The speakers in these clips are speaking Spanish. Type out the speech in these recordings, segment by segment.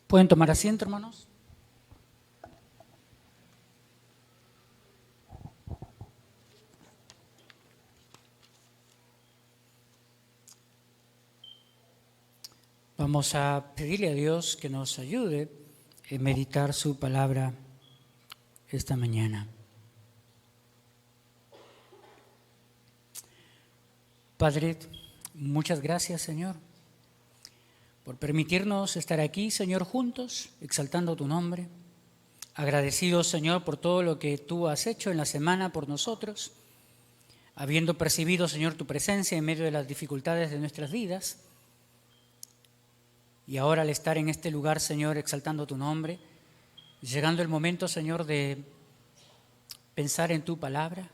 ¿Pueden tomar asiento, hermanos? Vamos a pedirle a Dios que nos ayude a meditar su palabra esta mañana. Padre, muchas gracias, Señor, por permitirnos estar aquí, Señor, juntos, exaltando tu nombre. Agradecidos, Señor, por todo lo que tú has hecho en la semana por nosotros, habiendo percibido, Señor, tu presencia en medio de las dificultades de nuestras vidas. Y ahora al estar en este lugar, Señor, exaltando tu nombre, llegando el momento, Señor, de pensar en tu palabra,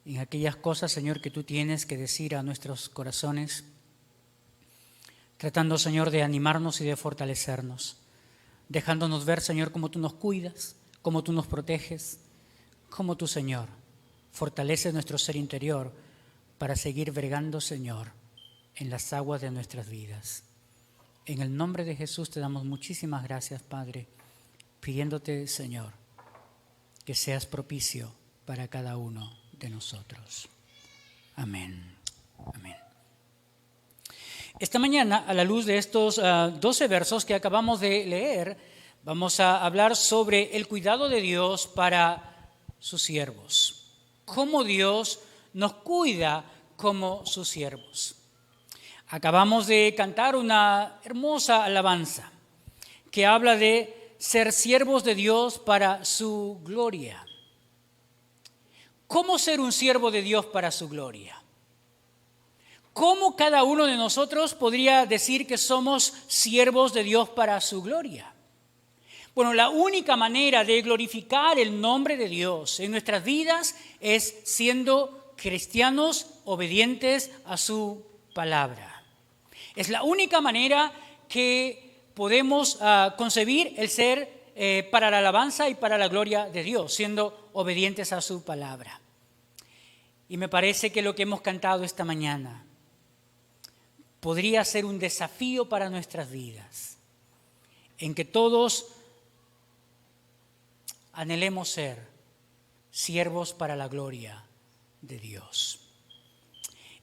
en aquellas cosas, Señor, que tú tienes que decir a nuestros corazones, tratando, Señor, de animarnos y de fortalecernos, dejándonos ver, Señor, cómo tú nos cuidas, cómo tú nos proteges, cómo tú, Señor, fortaleces nuestro ser interior para seguir bregando, Señor, en las aguas de nuestras vidas. En el nombre de Jesús te damos muchísimas gracias, Padre, pidiéndote, Señor, que seas propicio para cada uno de nosotros. Amén. Amén. Esta mañana, a la luz de estos 12 versos que acabamos de leer, vamos a hablar sobre el cuidado de Dios para sus siervos. Cómo Dios nos cuida como sus siervos. Acabamos de cantar una hermosa alabanza que habla de ser siervos de Dios para su gloria. ¿Cómo ser un siervo de Dios para su gloria? ¿Cómo cada uno de nosotros podría decir que somos siervos de Dios para su gloria? Bueno, la única manera de glorificar el nombre de Dios en nuestras vidas es siendo cristianos obedientes a su palabra. Es la única manera que podemos concebir el ser para la alabanza y para la gloria de Dios, siendo obedientes a su palabra. Y me parece que lo que hemos cantado esta mañana podría ser un desafío para nuestras vidas, en que todos anhelemos ser siervos para la gloria de Dios.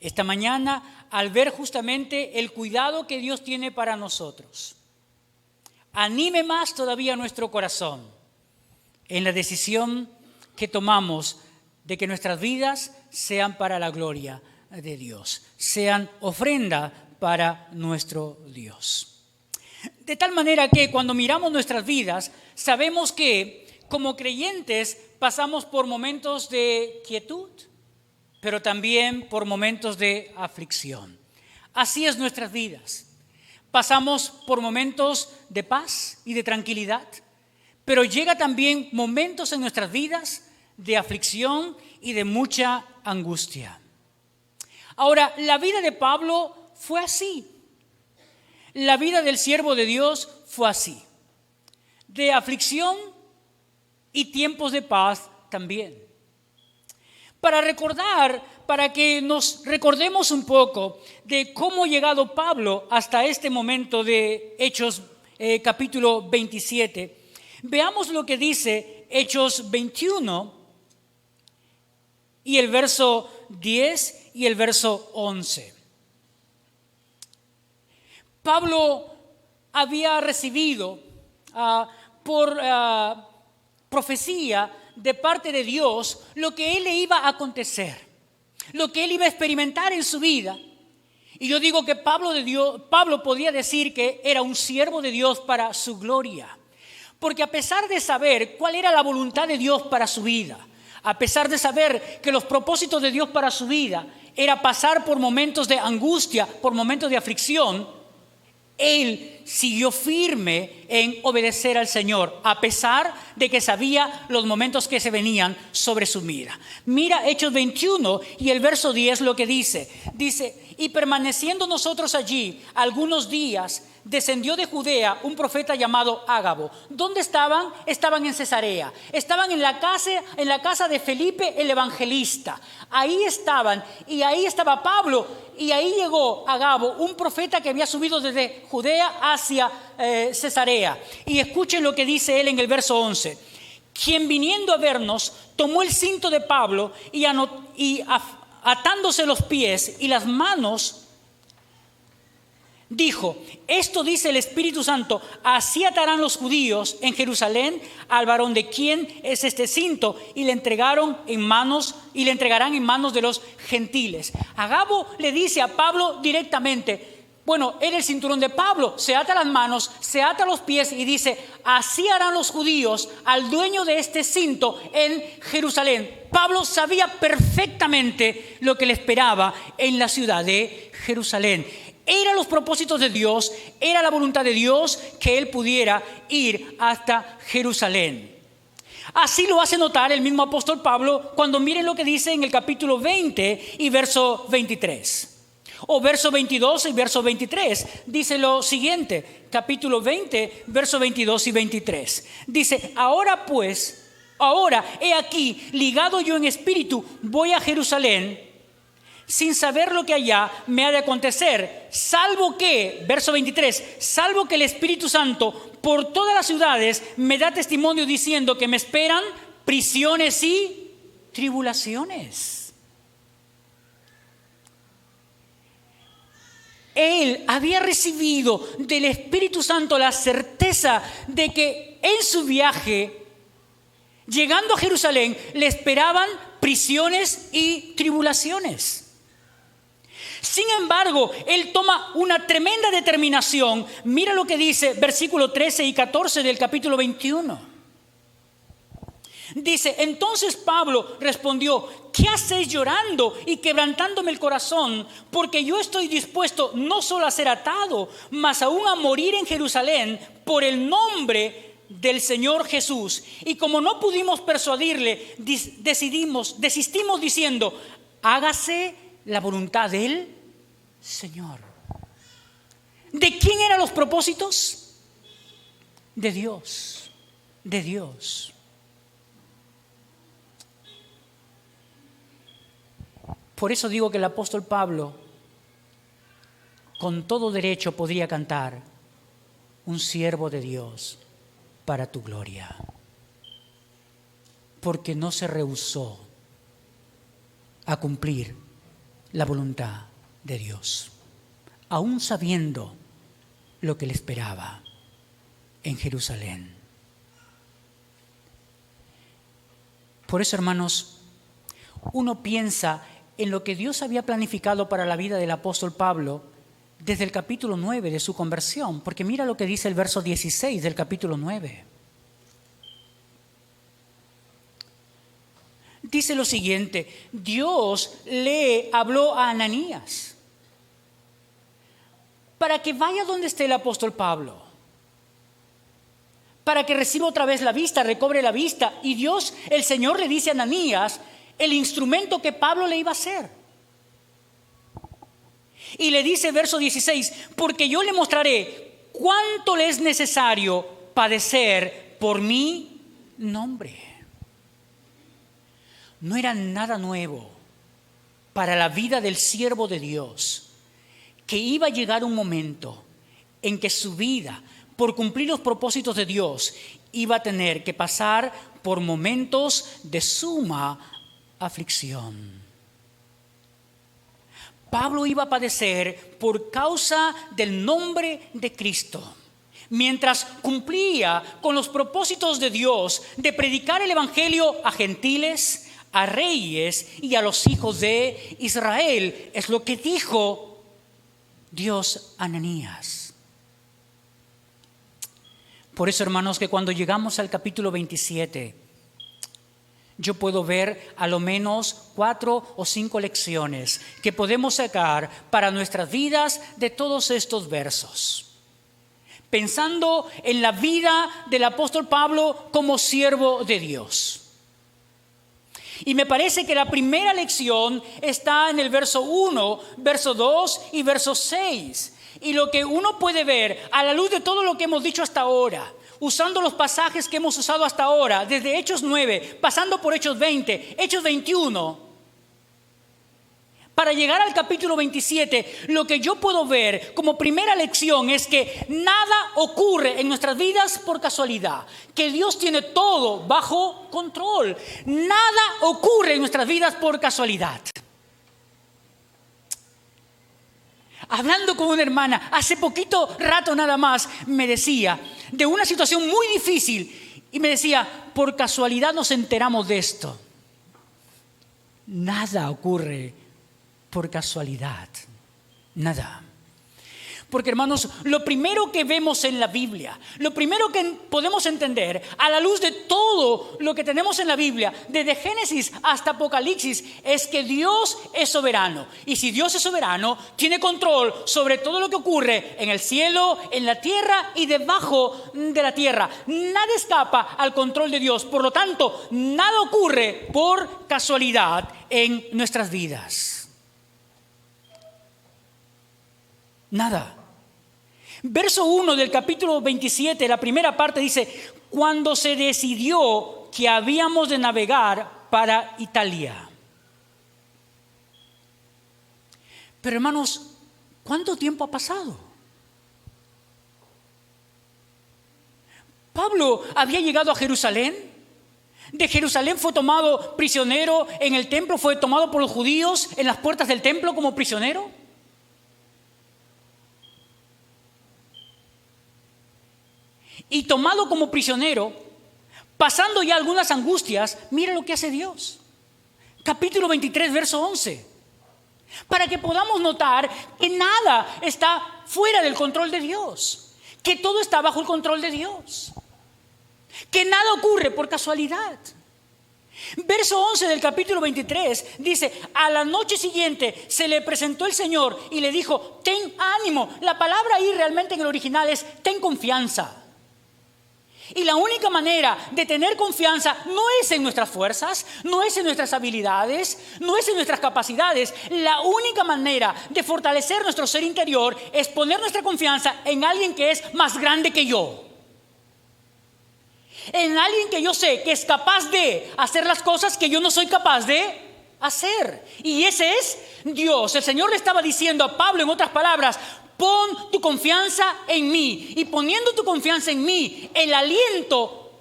Esta mañana, al ver justamente el cuidado que Dios tiene para nosotros, anime más todavía nuestro corazón en la decisión que tomamos de que nuestras vidas sean para la gloria de Dios, sean ofrenda para nuestro Dios. De tal manera que cuando miramos nuestras vidas, sabemos que como creyentes pasamos por momentos de quietud, pero también por momentos de aflicción. Así es nuestras vidas. Pasamos por momentos de paz y de tranquilidad, pero llega también momentos en nuestras vidas de aflicción y de mucha angustia. Ahora, la vida de Pablo fue así. La vida del siervo de Dios fue así. De aflicción y tiempos de paz también. Para que nos recordemos un poco de cómo ha llegado Pablo hasta este momento de Hechos capítulo 27, veamos lo que dice Hechos 21 y el verso 10 y el verso 11. Pablo había recibido por profecía de parte de Dios lo que él le iba a acontecer, lo que él iba a experimentar en su vida. Y yo digo que Pablo podía decir que era un siervo de Dios para su gloria, porque a pesar de saber cuál era la voluntad de Dios para su vida, a pesar de saber que los propósitos de Dios para su vida era pasar por momentos de angustia, por momentos de aflicción, él siguió firme en obedecer al Señor, a pesar de que sabía los momentos que se venían sobre su vida. Mira Hechos 21 y el verso 10 lo que dice. Dice, y permaneciendo nosotros allí algunos días, descendió de Judea un profeta llamado Ágabo. ¿Dónde estaban? Estaban en Cesarea. Estaban en la casa de Felipe el evangelista. Ahí estaban, y ahí estaba Pablo, y ahí llegó Ágabo, un profeta que había subido desde Judea hacia Cesarea. Y escuchen lo que dice él en el verso 11. Quien viniendo a vernos tomó el cinto de Pablo y atándose los pies y las manos, dijo: esto dice el Espíritu Santo, así atarán los judíos en Jerusalén al varón de quien es este cinto, y le entregarán en manos de los gentiles. Agabo le dice a Pablo directamente, bueno, era el cinturón de Pablo, se ata las manos, se ata los pies y dice: así harán los judíos al dueño de este cinto en Jerusalén. Pablo sabía perfectamente lo que le esperaba en la ciudad de Jerusalén. Eran los propósitos de Dios, era la voluntad de Dios que él pudiera ir hasta Jerusalén. Así lo hace notar el mismo apóstol Pablo cuando miren lo que dice en el capítulo 20 y verso 23. O verso 22 y verso 23. Dice lo siguiente, capítulo 20, verso 22 y 23. Dice: ahora he aquí, ligado yo en espíritu, voy a Jerusalén, sin saber lo que allá me ha de acontecer, salvo que, verso 23, salvo que el Espíritu Santo por todas las ciudades me da testimonio diciendo que me esperan prisiones y tribulaciones. Él había recibido del Espíritu Santo la certeza de que en su viaje, llegando a Jerusalén, le esperaban prisiones y tribulaciones. Sin embargo, él toma una tremenda determinación. Mira lo que dice versículo 13 y 14 del capítulo 21. Dice: entonces Pablo respondió: ¿qué hacéis llorando y quebrantándome el corazón? Porque yo estoy dispuesto no solo a ser atado, mas aún a morir en Jerusalén por el nombre del Señor Jesús. Y como no pudimos persuadirle, desistimos diciendo: hágase la voluntad del Señor. ¿De quién eran los propósitos? De Dios. De Dios. Por eso digo que el apóstol Pablo con todo derecho podría cantar: un siervo de Dios para tu gloria. Porque no se rehusó a cumplir la voluntad de Dios, aún sabiendo lo que le esperaba en Jerusalén. Por eso, hermanos, uno piensa en lo que Dios había planificado para la vida del apóstol Pablo desde el capítulo 9 de su conversión, porque mira lo que dice el verso 16 del capítulo 9. Dice lo siguiente: Dios le habló a Ananías para que vaya donde esté el apóstol Pablo, para que reciba otra vez la vista, recobre la vista. Y Dios, el Señor, le dice a Ananías el instrumento que Pablo le iba a hacer. Y le dice, verso 16: porque yo le mostraré cuánto le es necesario padecer por mi nombre. No era nada nuevo para la vida del siervo de Dios que iba a llegar un momento en que su vida, por cumplir los propósitos de Dios, iba a tener que pasar por momentos de suma aflicción. Pablo iba a padecer por causa del nombre de Cristo, mientras cumplía con los propósitos de Dios de predicar el evangelio a gentiles, a reyes y a los hijos de Israel. Es lo que dijo Dios a Ananías. Por eso, hermanos, que cuando llegamos al capítulo 27, yo puedo ver a lo menos 4 o 5 lecciones que podemos sacar para nuestras vidas de todos estos versos, pensando en la vida del apóstol Pablo como siervo de Dios. Y me parece que la primera lección está en el verso 1, verso 2 y verso 6. Y lo que uno puede ver a la luz de todo lo que hemos dicho hasta ahora, usando los pasajes que hemos usado hasta ahora, desde Hechos 9, pasando por Hechos 20, Hechos 21, Para llegar al capítulo 27, lo que yo puedo ver como primera lección es que nada ocurre en nuestras vidas por casualidad, que Dios tiene todo bajo control. Nada ocurre en nuestras vidas por casualidad. Hablando con una hermana, hace poquito rato nada más, me decía de una situación muy difícil y me decía, por casualidad nos enteramos de esto. Nada ocurre por casualidad, nada. Porque, hermanos, lo primero que vemos en la Biblia, lo primero que podemos entender a la luz de todo lo que tenemos en la Biblia, desde Génesis hasta Apocalipsis, es que Dios es soberano. Y si Dios es soberano, tiene control sobre todo lo que ocurre en el cielo, en la tierra y debajo de la tierra. Nada escapa al control de Dios. Por lo tanto, nada ocurre por casualidad en nuestras vidas. Nada. Verso 1 del capítulo 27, la primera parte dice, cuando se decidió que habíamos de navegar para Italia. Pero, hermanos, ¿cuánto tiempo ha pasado? Pablo había llegado a Jerusalén. De Jerusalén fue tomado prisionero en el templo, fue tomado por los judíos en las puertas del templo como prisionero. Y tomado como prisionero, pasando ya algunas angustias, mira lo que hace Dios. Capítulo 23, verso 11. Para que podamos notar que nada está fuera del control de Dios. Que todo está bajo el control de Dios. Que nada ocurre por casualidad. Verso 11 del capítulo 23 dice, a la noche siguiente se le presentó el Señor y le dijo, ten ánimo. La palabra ahí realmente en el original es ten confianza. Y la única manera de tener confianza no es en nuestras fuerzas, no es en nuestras habilidades, no es en nuestras capacidades. La única manera de fortalecer nuestro ser interior es poner nuestra confianza en alguien que es más grande que yo. En alguien que yo sé que es capaz de hacer las cosas que yo no soy capaz de hacer. Y ese es Dios. El Señor le estaba diciendo a Pablo, en otras palabras, pon tu confianza en mí. Y poniendo tu confianza en mí, el aliento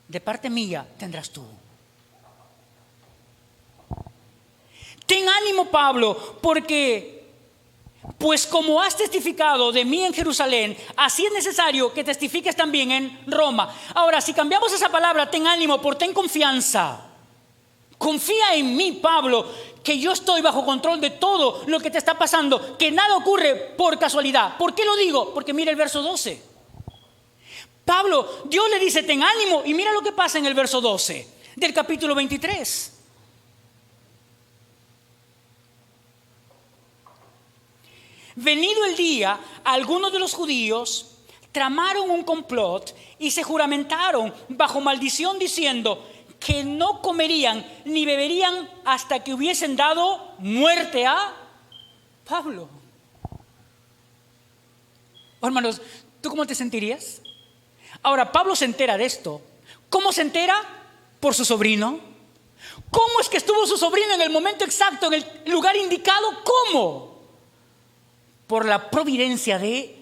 de parte mía tendrás tú. Ten ánimo, Pablo, porque pues como has testificado de mí en Jerusalén, así es necesario que testifiques también en Roma. Ahora, si cambiamos esa palabra, ten ánimo por ten confianza. Confía en mí, Pablo, que yo estoy bajo control de todo lo que te está pasando, que nada ocurre por casualidad. ¿Por qué lo digo? Porque mira el verso 12. Pablo, Dios le dice, ten ánimo, y mira lo que pasa en el verso 12 del capítulo 23. Venido el día, algunos de los judíos tramaron un complot y se juramentaron bajo maldición diciendo que no comerían ni beberían hasta que hubiesen dado muerte a Pablo. Oh, hermanos, ¿tú cómo te sentirías? Ahora, Pablo se entera de esto. ¿Cómo se entera? Por su sobrino. ¿Cómo es que estuvo su sobrino en el momento exacto, en el lugar indicado? ¿Cómo? Por la providencia de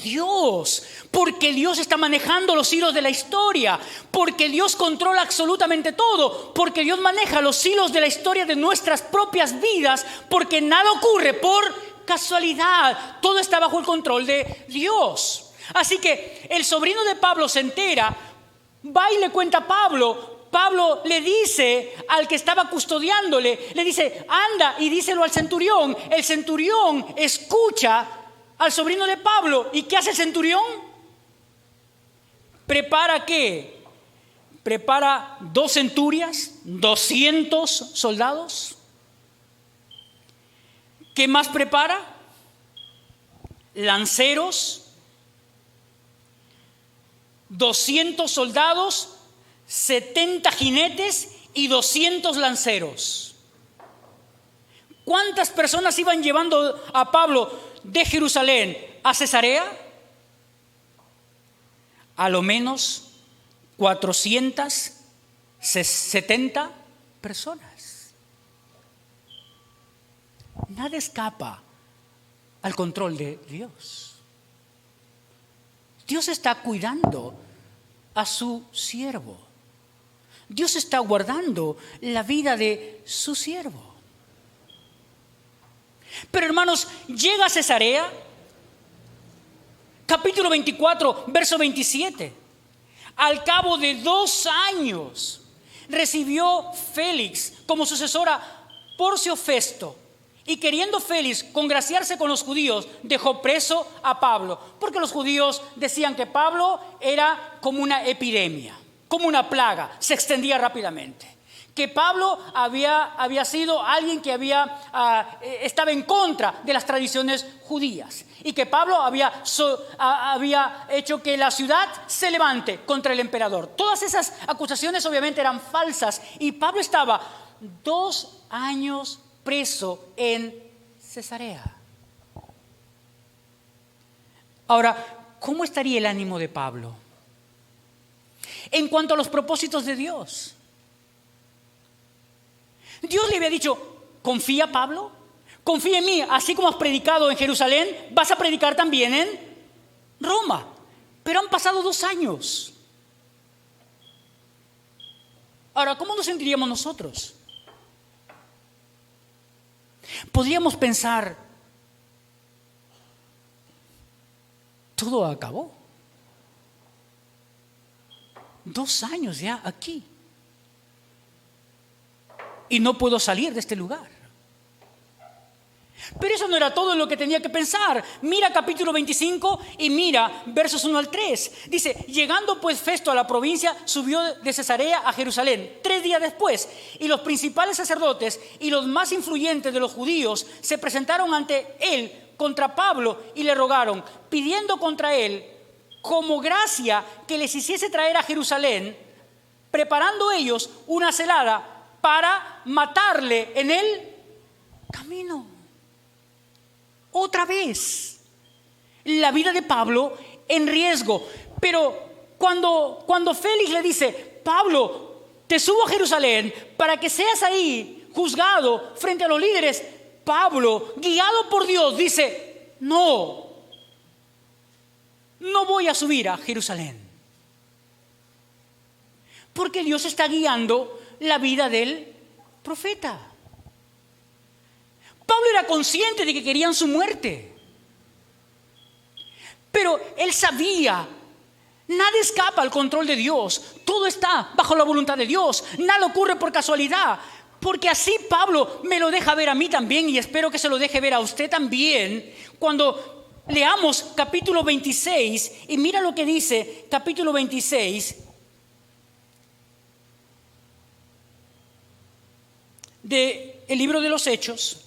Dios, porque Dios está manejando los hilos de la historia, porque Dios controla absolutamente todo, porque Dios maneja los hilos de la historia de nuestras propias vidas, porque nada ocurre por casualidad, todo está bajo el control de Dios. Así que el sobrino de Pablo se entera, va y le cuenta a Pablo. Pablo le dice al que estaba custodiándole, le dice, anda y díselo al centurión. El centurión escucha al sobrino de Pablo. ¿Y qué hace el centurión? ¿Prepara qué? Prepara 2 centurias, 200 soldados. ¿Qué más prepara? Lanceros, 200 soldados, 70 jinetes y 200 lanceros. ¿Cuántas personas iban llevando a Pablo de Jerusalén a Cesarea? A lo menos 470 personas. nada escapa al control de Dios. Dios está cuidando a su siervo. Dios está guardando la vida de su siervo. Pero hermanos, llega a Cesarea, capítulo 24, verso 27. Al cabo de 2 años recibió Félix como sucesora Porcio Festo, y queriendo Félix congraciarse con los judíos, dejó preso a Pablo, porque los judíos decían que Pablo era como una epidemia, como una plaga, se extendía rápidamente. Que Pablo había sido alguien que estaba en contra de las tradiciones judías, y que Pablo había hecho que la ciudad se levante contra el emperador. Todas esas acusaciones obviamente eran falsas, y Pablo estaba 2 años preso en Cesarea. Ahora, ¿cómo estaría el ánimo de Pablo en cuanto a los propósitos de Dios? Dios le había dicho: confía, Pablo, confía en mí, así como has predicado en Jerusalén, vas a predicar también en Roma. Pero han pasado 2 años. Ahora, ¿cómo nos sentiríamos nosotros? Podríamos pensar: todo acabó. 2 años ya aquí. Y no puedo salir de este lugar. Pero eso no era todo en lo que tenía que pensar. Mira capítulo 25 y mira versos 1 al 3. Dice: llegando pues Festo a la provincia, subió de Cesarea a Jerusalén 3 días después. Y los principales sacerdotes y los más influyentes de los judíos se presentaron ante él contra Pablo y le rogaron, pidiendo contra él como gracia que les hiciese traer a Jerusalén, preparando ellos una celada para matarle en el camino. Otra vez, la vida de Pablo en riesgo. Pero cuando Félix le dice: Pablo, te subo a Jerusalén para que seas ahí juzgado frente a los líderes, Pablo, guiado por Dios, dice: no voy a subir a Jerusalén, porque Dios está guiando la vida del profeta. Pablo era consciente de que querían su muerte, pero él sabía: nada escapa al control de Dios, todo está bajo la voluntad de Dios, nada ocurre por casualidad, porque así Pablo me lo deja ver a mí también, y espero que se lo deje ver a usted también cuando leamos capítulo 26. Y mira lo que dice capítulo 26 del libro de los Hechos.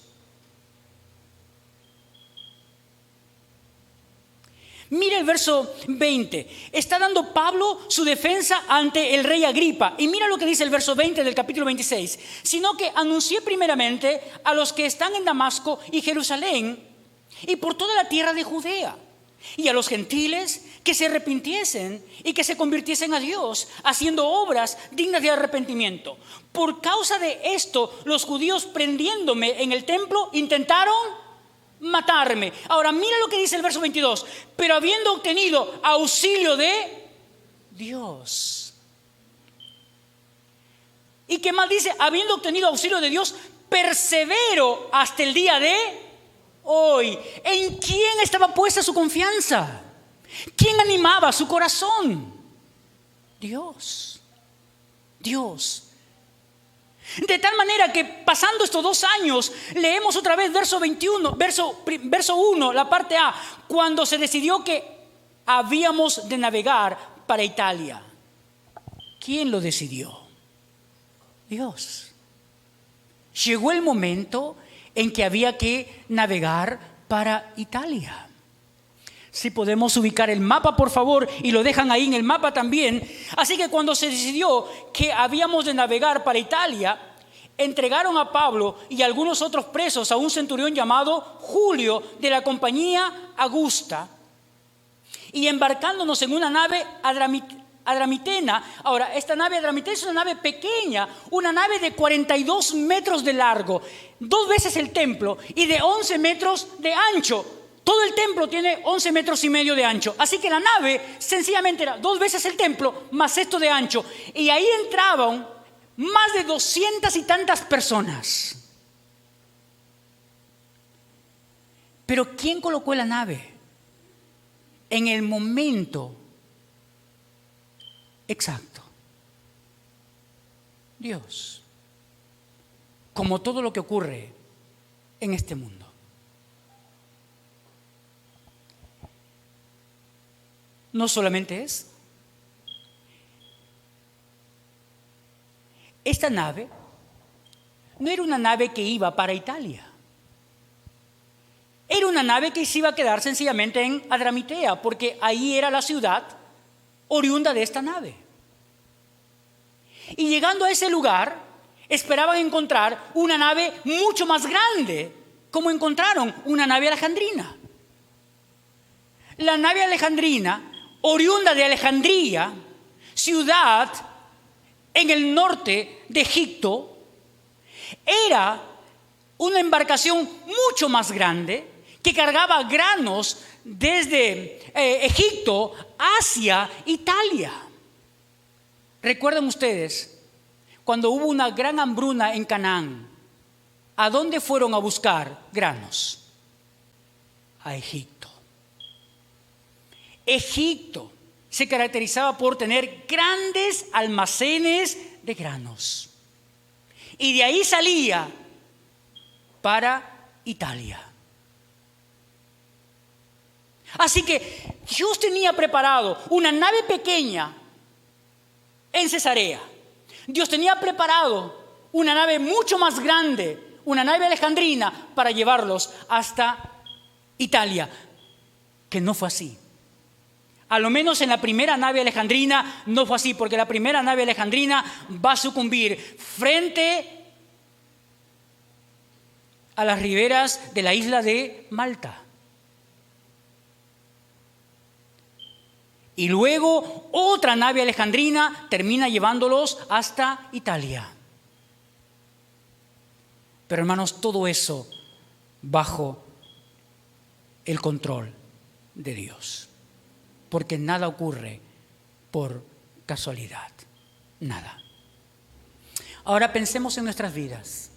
Mira el verso 20. Está dando Pablo su defensa ante el rey Agripa. Y mira lo que dice el verso 20 del capítulo 26. Sino que anuncié primeramente a los que están en Damasco y Jerusalén y por toda la tierra de Judea, y a los gentiles que se arrepintiesen y que se convirtiesen a Dios, haciendo obras dignas de arrepentimiento. Por causa de esto, los judíos, prendiéndome en el templo, intentaron matarme. Ahora mira lo que dice el verso 22. Pero habiendo obtenido auxilio de Dios. ¿Y qué más dice? Habiendo obtenido auxilio de Dios, persevero hasta el día de hoy. ¿En quién estaba puesta su confianza? ¿Quién animaba su corazón? Dios. De tal manera que pasando estos 2 años, leemos otra vez verso 21, verso 1, la parte A, cuando se decidió que habíamos de navegar para Italia. ¿Quién lo decidió? Dios. Llegó el momento en que había que navegar para Italia. Si podemos ubicar el mapa, por favor, y lo dejan ahí en el mapa también. Así que cuando se decidió que habíamos de navegar para Italia, entregaron a Pablo y a algunos otros presos a un centurión llamado Julio de la compañía Augusta, y embarcándonos en una nave Adramitena. Ahora, esta nave Adramitena es una nave pequeña, una nave de 42 metros de largo, 2 veces el templo y de 11 metros de ancho. Todo el templo tiene 11 metros y medio de ancho. Así que la nave sencillamente era 2 veces el templo más esto de ancho. Y ahí entraban más de 200 y tantas personas. Pero ¿quién colocó la nave? En el momento exacto. Dios. Como todo lo que ocurre en este mundo. No solamente es. Esta nave no era una nave que iba para Italia. Era una nave que se iba a quedar sencillamente en Adramitea, porque ahí era la ciudad oriunda de esta nave. Y llegando a ese lugar, esperaban encontrar una nave mucho más grande, como encontraron una nave alejandrina. La nave alejandrina, oriunda de Alejandría, ciudad en el norte de Egipto, era una embarcación mucho más grande que cargaba granos desde Egipto hacia Italia. ¿Recuerdan ustedes cuando hubo una gran hambruna en Canaán? ¿A dónde fueron a buscar granos? A Egipto. Egipto se caracterizaba por tener grandes almacenes de granos. Y de ahí salía para Italia. Así que Dios tenía preparado una nave pequeña en Cesarea. Dios tenía preparado una nave mucho más grande, una nave alejandrina, para llevarlos hasta Italia. Que no fue así. A lo menos en la primera nave alejandrina no fue así, porque la primera nave alejandrina va a sucumbir frente a las riberas de la isla de Malta. Y luego otra nave alejandrina termina llevándolos hasta Italia. Pero hermanos, todo eso bajo el control de Dios. Porque nada ocurre por casualidad. Nada. Ahora pensemos en nuestras vidas.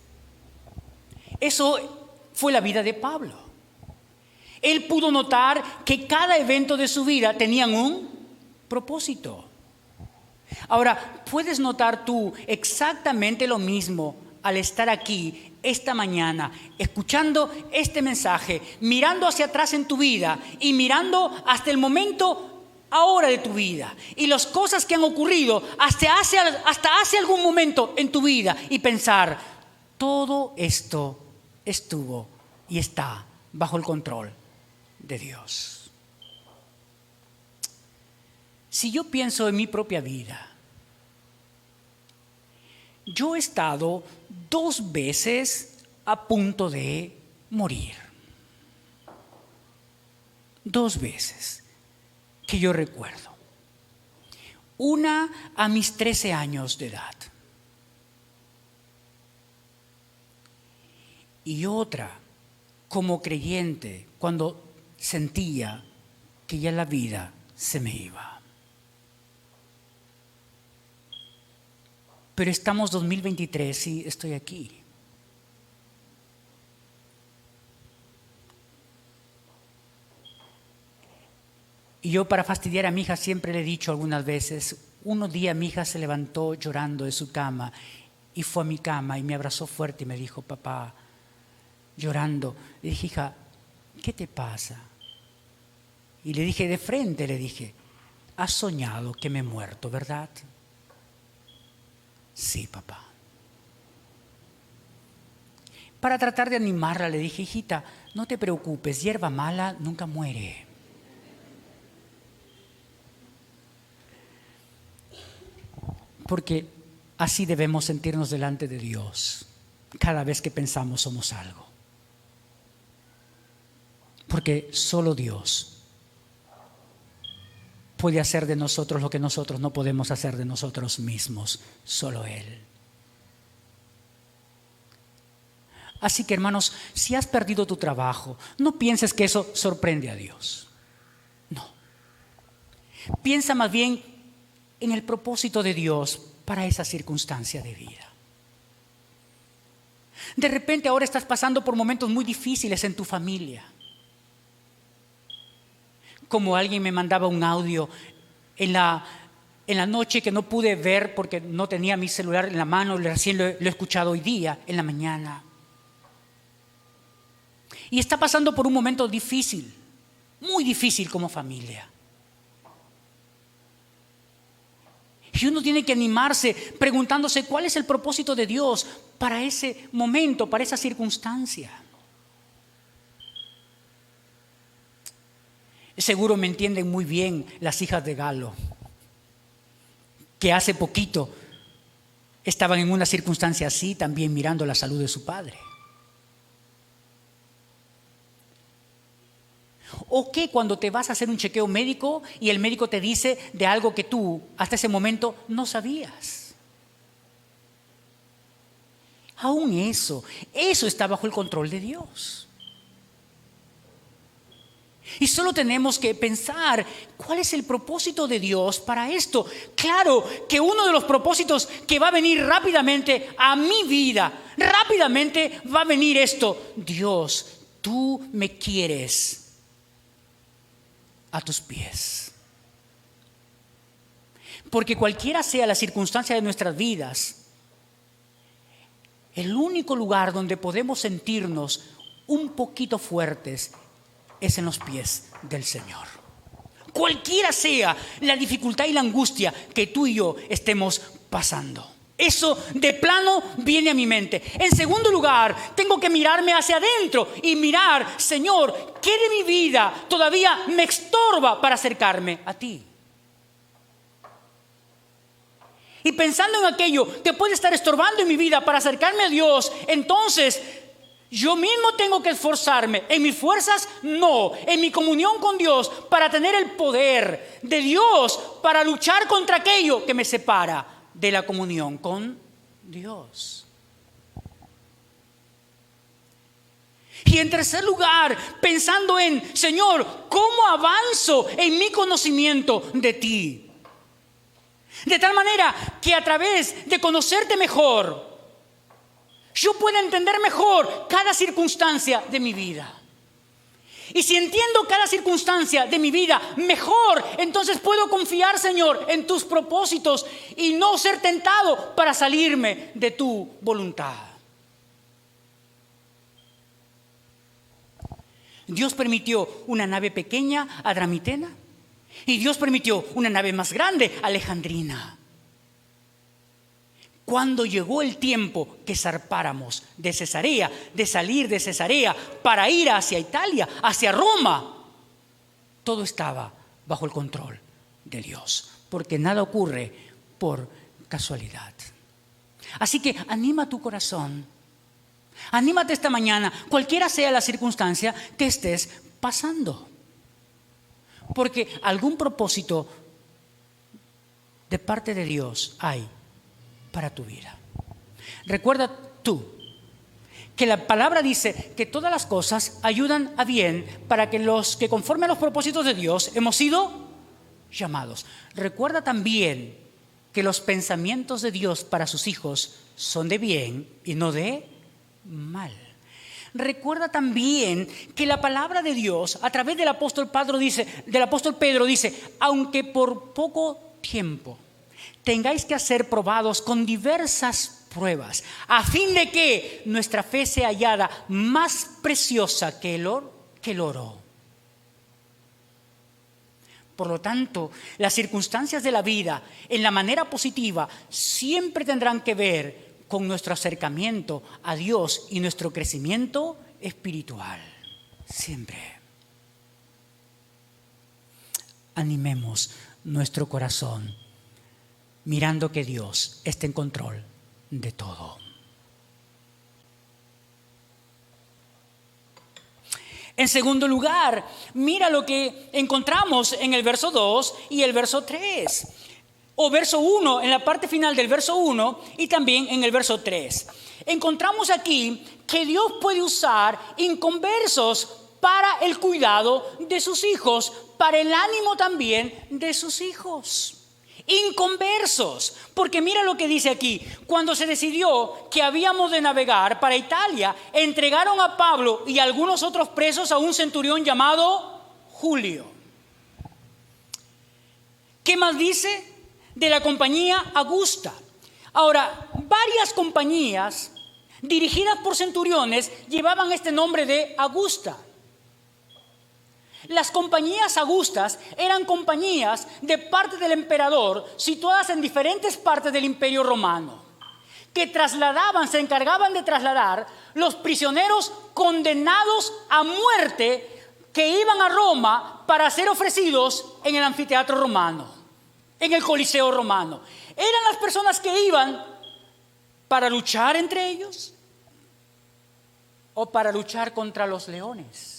Eso fue la vida de Pablo. Él pudo notar que cada evento de su vida tenía un propósito. Ahora, ¿puedes notar tú exactamente lo mismo al estar aquí esta mañana, escuchando este mensaje, mirando hacia atrás en tu vida y mirando hasta el momento ahora de tu vida y las cosas que han ocurrido hasta hace algún momento en tu vida y pensar, todo esto estuvo y está bajo el control de Dios? Si yo pienso en mi propia vida, yo he estado 2 veces a punto de morir. 2 veces que yo recuerdo. Una a mis 13 años de edad. Y otra como creyente cuando sentía que ya la vida se me iba. Pero estamos 2023 y estoy aquí. Y yo, para fastidiar a mi hija, siempre le he dicho algunas veces, un día mi hija se levantó llorando de su cama y fue a mi cama y me abrazó fuerte y me dijo, papá, llorando. Le dije, hija, ¿qué te pasa? Y le dije de frente, le dije, has soñado que me he muerto, ¿verdad? Sí, papá. Para tratar de animarla le dije, hijita, no te preocupes, hierba mala nunca muere. Porque así debemos sentirnos delante de Dios cada vez que pensamos somos algo. Porque solo Dios puede hacer de nosotros lo que nosotros no podemos hacer de nosotros mismos, solo Él. Así que, hermanos, si has perdido tu trabajo, no pienses que eso sorprende a Dios. No. Piensa más bien en el propósito de Dios para esa circunstancia de vida. De repente ahora estás pasando por momentos muy difíciles en tu familia. Como alguien me mandaba un audio en la noche que no pude ver porque no tenía mi celular en la mano, recién lo he escuchado hoy día, en la mañana. Y está pasando por un momento difícil, muy difícil como familia. Y uno tiene que animarse preguntándose cuál es el propósito de Dios para ese momento, para esa circunstancia. Seguro me entienden muy bien las hijas de Galo, que hace poquito estaban en una circunstancia así, también mirando la salud de su padre. ¿O qué cuando te vas a hacer un chequeo médico y el médico te dice de algo que tú hasta ese momento no sabías? Aún eso está bajo el control de Dios. Y solo tenemos que pensar cuál es el propósito de Dios para esto. Claro que uno de los propósitos que va a venir rápidamente a mi vida, rápidamente va a venir esto: Dios, tú me quieres a tus pies. Porque cualquiera sea la circunstancia de nuestras vidas, el único lugar donde podemos sentirnos un poquito fuertes es en los pies del Señor. Cualquiera sea la dificultad y la angustia que tú y yo estemos pasando. Eso de plano viene a mi mente. En segundo lugar, tengo que mirarme hacia adentro y mirar: Señor, ¿qué de mi vida todavía me estorba para acercarme a ti? Y pensando en aquello que puede estar estorbando en mi vida para acercarme a Dios, entonces yo mismo tengo que esforzarme. En mis fuerzas, no. En mi comunión con Dios, para tener el poder de Dios para luchar contra aquello que me separa de la comunión con Dios. Y en tercer lugar, pensando en: Señor, ¿cómo avanzo en mi conocimiento de ti? De tal manera que a través de conocerte mejor, yo pueda entender mejor cada circunstancia de mi vida. Y si entiendo cada circunstancia de mi vida mejor, entonces puedo confiar, Señor, en tus propósitos y no ser tentado para salirme de tu voluntad. Dios permitió una nave pequeña, Adramitena, y Dios permitió una nave más grande, Alejandrina. Cuando llegó el tiempo que zarpáramos de Cesarea, de salir de Cesarea para ir hacia Italia, hacia Roma, todo estaba bajo el control de Dios, porque nada ocurre por casualidad. Así que anima tu corazón, anímate esta mañana, cualquiera sea la circunstancia que estés pasando, porque algún propósito de parte de Dios hay para tu vida. Recuerda tú que la palabra dice que todas las cosas ayudan a bien para que los que conforme a los propósitos de Dios hemos sido llamados. Recuerda también que los pensamientos de Dios para sus hijos son de bien y no de mal. Recuerda también que la palabra de Dios a través del apóstol Pedro dice: aunque por poco tiempo tengáis que ser probados con diversas pruebas, a fin de que nuestra fe sea hallada más preciosa que el oro. Por lo tanto, las circunstancias de la vida, en la manera positiva, siempre tendrán que ver con nuestro acercamiento a Dios y nuestro crecimiento espiritual. Siempre. Animemos nuestro corazón, mirando que Dios está en control de todo. En segundo lugar, mira lo que encontramos en el verso 2 y el verso 3. O verso 1, en la parte final del verso 1 y también en el verso 3. Encontramos aquí que Dios puede usar inconversos para el cuidado de sus hijos, para el ánimo también de sus hijos. Inconversos, porque mira lo que dice aquí: cuando se decidió que habíamos de navegar para Italia, entregaron a Pablo y a algunos otros presos a un centurión llamado Julio. ¿Qué más dice? De la compañía Augusta. Ahora, varias compañías dirigidas por centuriones llevaban este nombre de Augusta. Las compañías augustas eran compañías de parte del emperador situadas en diferentes partes del Imperio Romano, que se encargaban de trasladar los prisioneros condenados a muerte que iban a Roma para ser ofrecidos en el anfiteatro romano, en el Coliseo romano. Eran las personas que iban para luchar entre ellos o para luchar contra los leones.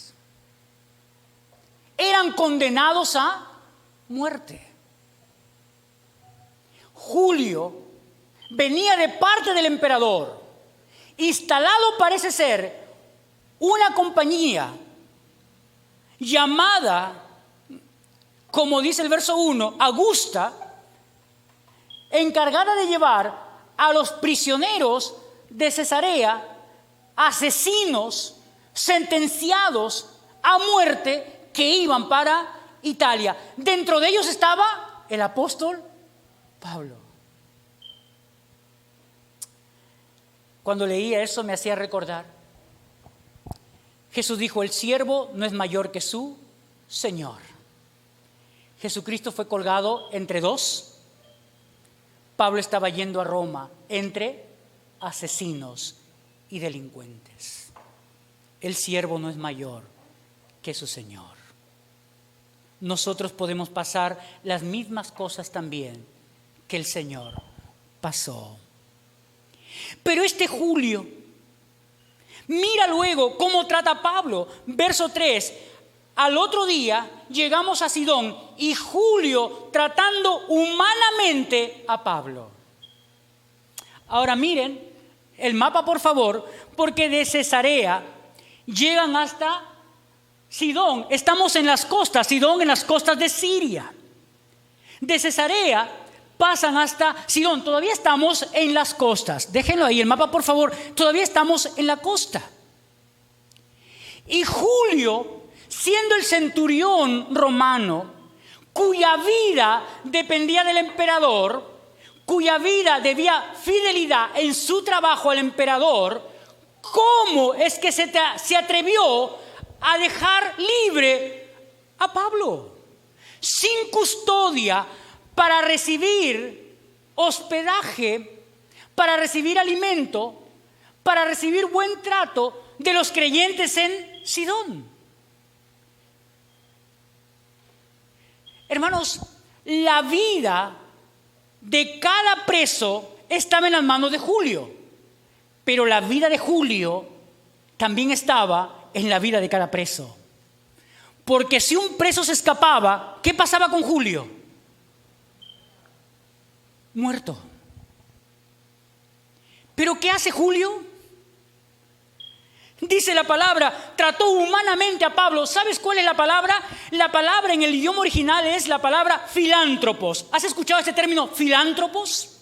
Eran condenados a muerte. Julio venía de parte del emperador. Instalado, parece ser, una compañía llamada, como dice el verso 1, Augusta, encargada de llevar a los prisioneros de Cesarea, asesinos sentenciados a muerte, que iban para Italia. Dentro de ellos estaba el apóstol Pablo. Cuando leía eso me hacía recordar, Jesús dijo: el siervo no es mayor que su Señor. Jesucristo fue colgado entre dos. Pablo estaba yendo a Roma entre asesinos y delincuentes. El siervo no es mayor que su Señor. Nosotros podemos pasar las mismas cosas también que el Señor pasó. Pero este Julio, mira luego cómo trata a Pablo. Verso 3, al otro día llegamos a Sidón y Julio tratando humanamente a Pablo. Ahora miren el mapa, por favor, porque de Cesarea llegan hasta Sidón. Estamos en las costas, Sidón en las costas de Siria. De Cesarea pasan hasta Sidón. Todavía estamos en las costas. Déjenlo ahí, el mapa, por favor. Todavía estamos en la costa. Y Julio, siendo el centurión romano, cuya vida dependía del emperador, cuya vida debía fidelidad en su trabajo al emperador, ¿cómo es que se atrevió a dejar libre a Pablo sin custodia para recibir hospedaje, para recibir alimento, para recibir buen trato de los creyentes en Sidón? Hermanos, la vida de cada preso estaba en las manos de Julio, pero la vida de Julio también estaba en la vida de cada preso. Porque si un preso se escapaba, ¿qué pasaba con Julio? Muerto. ¿Pero qué hace Julio? Dice la palabra, trató humanamente a Pablo. ¿Sabes cuál es la palabra? La palabra en el idioma original es la palabra filántropos. ¿Has escuchado este término, filántropos?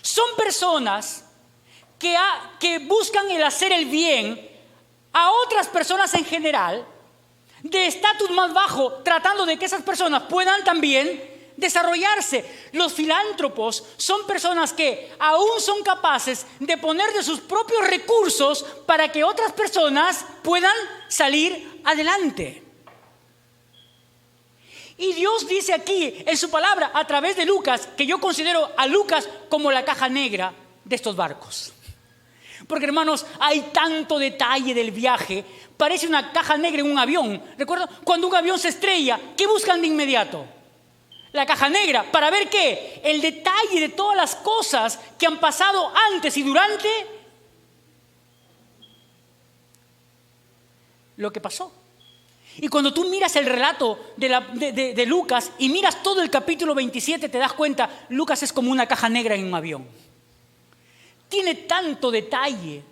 Son personas que buscan el hacer el bien a otras personas en general, de estatus más bajo, tratando de que esas personas puedan también desarrollarse. Los filántropos son personas que aún son capaces de poner de sus propios recursos para que otras personas puedan salir adelante. Y Dios dice aquí en su palabra a través de Lucas, que yo considero a Lucas como la caja negra de estos barcos. Porque, hermanos, hay tanto detalle del viaje. Parece una caja negra en un avión. ¿Recuerdan? Cuando un avión se estrella, ¿qué buscan de inmediato? La caja negra. ¿Para ver qué? El detalle de todas las cosas que han pasado antes y durante lo que pasó. Y cuando tú miras el relato de Lucas y miras todo el capítulo 27, te das cuenta, Lucas es como una caja negra en un avión. Tiene tanto detalle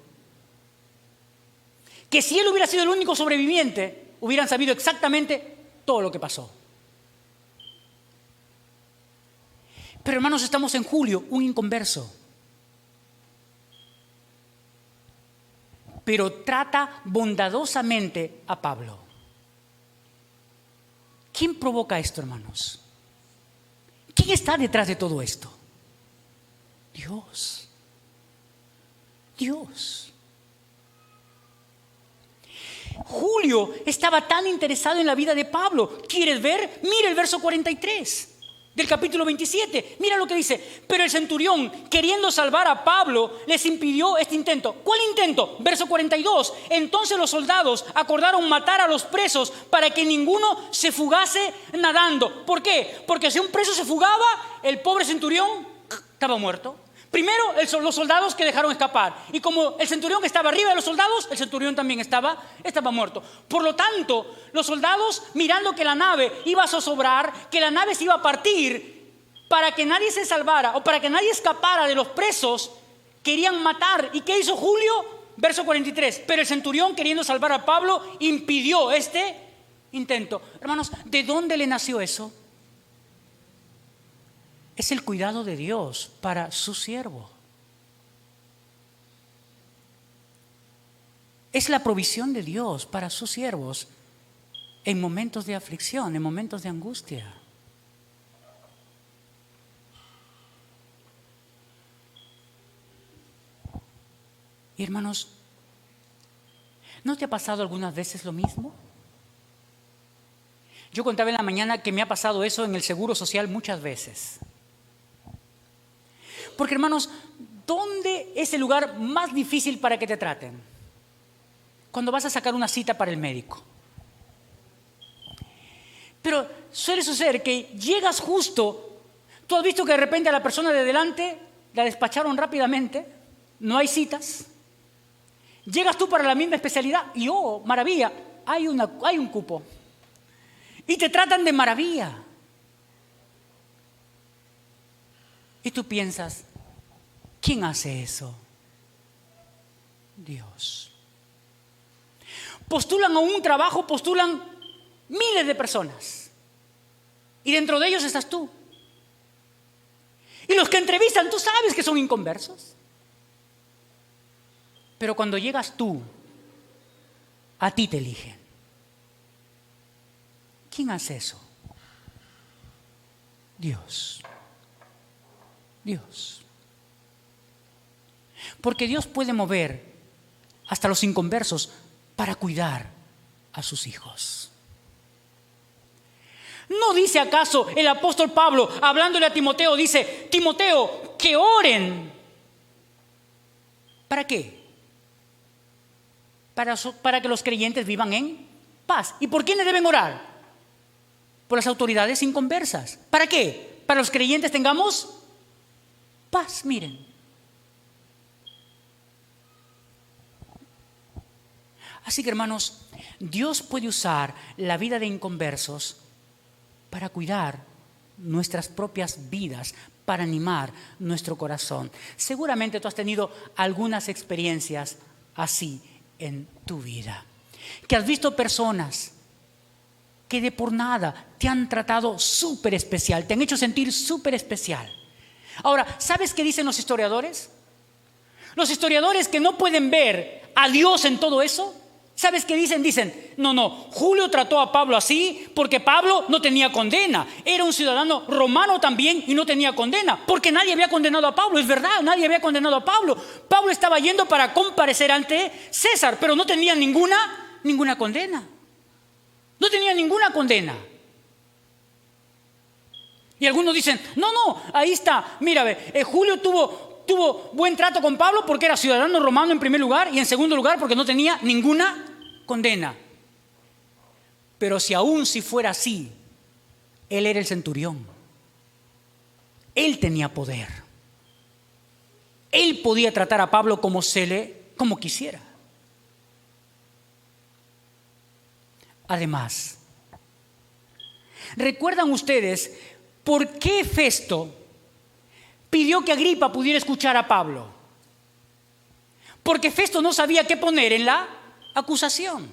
que si él hubiera sido el único sobreviviente, hubieran sabido exactamente todo lo que pasó. Pero hermanos, estamos en Julio, un inconverso. Pero trata bondadosamente a Pablo. ¿Quién provoca esto, hermanos? ¿Quién está detrás de todo esto? Dios. Dios. Julio estaba tan interesado en la vida de Pablo. ¿Quieres ver? Mira el verso 43 del capítulo 27. Mira lo que dice. Pero el centurión, queriendo salvar a Pablo, les impidió este intento. ¿Cuál intento? Verso 42. Entonces los soldados acordaron matar a los presos para que ninguno se fugase nadando. ¿Por qué? Porque si un preso se fugaba, el pobre centurión estaba muerto. Primero, los soldados que dejaron escapar. Y como el centurión estaba arriba de los soldados, el centurión también estaba muerto. Por lo tanto, los soldados, mirando que la nave iba a zozobrar, que la nave se iba a partir, para que nadie se salvara o para que nadie escapara de los presos, querían matar. ¿Y qué hizo Julio? Verso 43. Pero el centurión, queriendo salvar a Pablo, impidió este intento. Hermanos, ¿de dónde le nació eso? Es el cuidado de Dios para su siervo. Es la provisión de Dios para sus siervos en momentos de aflicción, en momentos de angustia. Y hermanos, ¿no te ha pasado algunas veces lo mismo? Yo contaba en la mañana que me ha pasado eso en el Seguro Social muchas veces. Porque hermanos, ¿dónde es el lugar más difícil para que te traten? Cuando vas a sacar una cita para el médico. Pero suele suceder que llegas justo, tú has visto que de repente a la persona de delante la despacharon rápidamente, no hay citas. Llegas tú para la misma especialidad y oh, maravilla, hay un cupo. Y te tratan de maravilla. Y tú piensas, ¿quién hace eso? Dios. Postulan a un trabajo, postulan miles de personas. Y dentro de ellos estás tú. Y los que entrevistan, tú sabes que son inconversos. Pero cuando llegas tú, a ti te eligen. ¿Quién hace eso? Dios. Dios. Porque Dios puede mover hasta los inconversos para cuidar a sus hijos. ¿No dice acaso el apóstol Pablo, hablándole a Timoteo, dice, Timoteo, que oren? ¿Para qué? Para que los creyentes vivan en paz. ¿Y por quiénes deben orar? Por las autoridades inconversas. ¿Para qué? Para los creyentes tengamos paz, miren. Así que hermanos, Dios puede usar la vida de inconversos para cuidar nuestras propias vidas, para animar nuestro corazón. Seguramente tú has tenido algunas experiencias así en tu vida. Que has visto personas que de por nada te han tratado súper especial, te han hecho sentir súper especial. Ahora, ¿sabes qué dicen los historiadores? Los historiadores que no pueden ver a Dios en todo eso, ¿sabes qué dicen? Dicen, no, Julio trató a Pablo así porque Pablo no tenía condena. Era un ciudadano romano también y no tenía condena. Porque nadie había condenado a Pablo, es verdad, nadie había condenado a Pablo. Pablo estaba yendo para comparecer ante César, pero no tenía ninguna condena. No tenía ninguna condena. Y algunos dicen, no, ahí está, mira, Julio tuvo buen trato con Pablo porque era ciudadano romano en primer lugar y en segundo lugar porque no tenía ninguna condena. Pero si fuera así, él era el centurión. Él tenía poder. Él podía tratar a Pablo como quisiera. Además, ¿recuerdan ustedes por qué Festo pidió que Agripa pudiera escuchar a Pablo? Porque Festo no sabía qué poner en la acusación.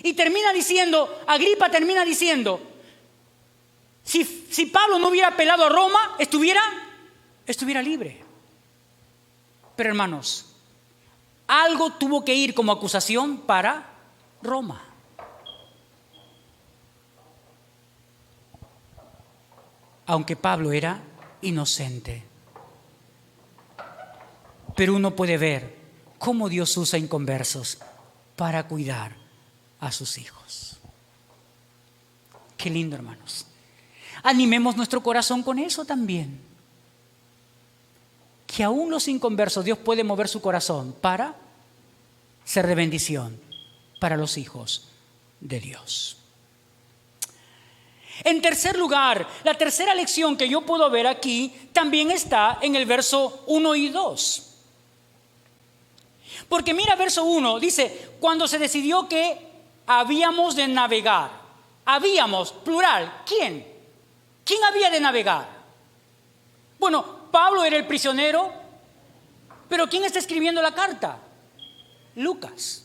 Y Agripa termina diciendo, si Pablo no hubiera apelado a Roma, estuviera libre. Pero hermanos, algo tuvo que ir como acusación para Roma. Aunque Pablo era inocente. Pero uno puede ver cómo Dios usa inconversos para cuidar a sus hijos. Qué lindo, hermanos. Animemos nuestro corazón con eso también. Que aún los inconversos, Dios puede mover su corazón para ser de bendición para los hijos de Dios. En tercer lugar, la tercera lección que yo puedo ver aquí también está en el verso 1 y 2. Porque mira verso 1, dice, cuando se decidió que habíamos de navegar. Habíamos, plural, ¿quién? ¿Quién había de navegar? Bueno, Pablo era el prisionero, pero ¿quién está escribiendo la carta? Lucas.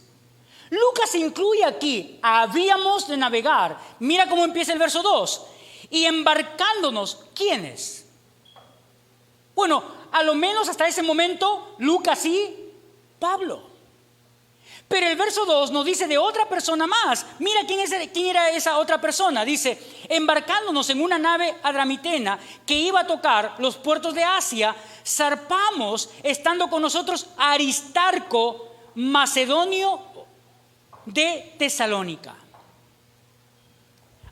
Lucas incluye aquí, habíamos de navegar. Mira cómo empieza el verso 2. Y embarcándonos, ¿quiénes? Bueno, a lo menos hasta ese momento, Lucas y Pablo. Pero el verso 2 nos dice de otra persona más. Mira quién era esa otra persona. Dice, embarcándonos en una nave adramitena que iba a tocar los puertos de Asia, zarpamos estando con nosotros Aristarco, macedonio de Tesalónica.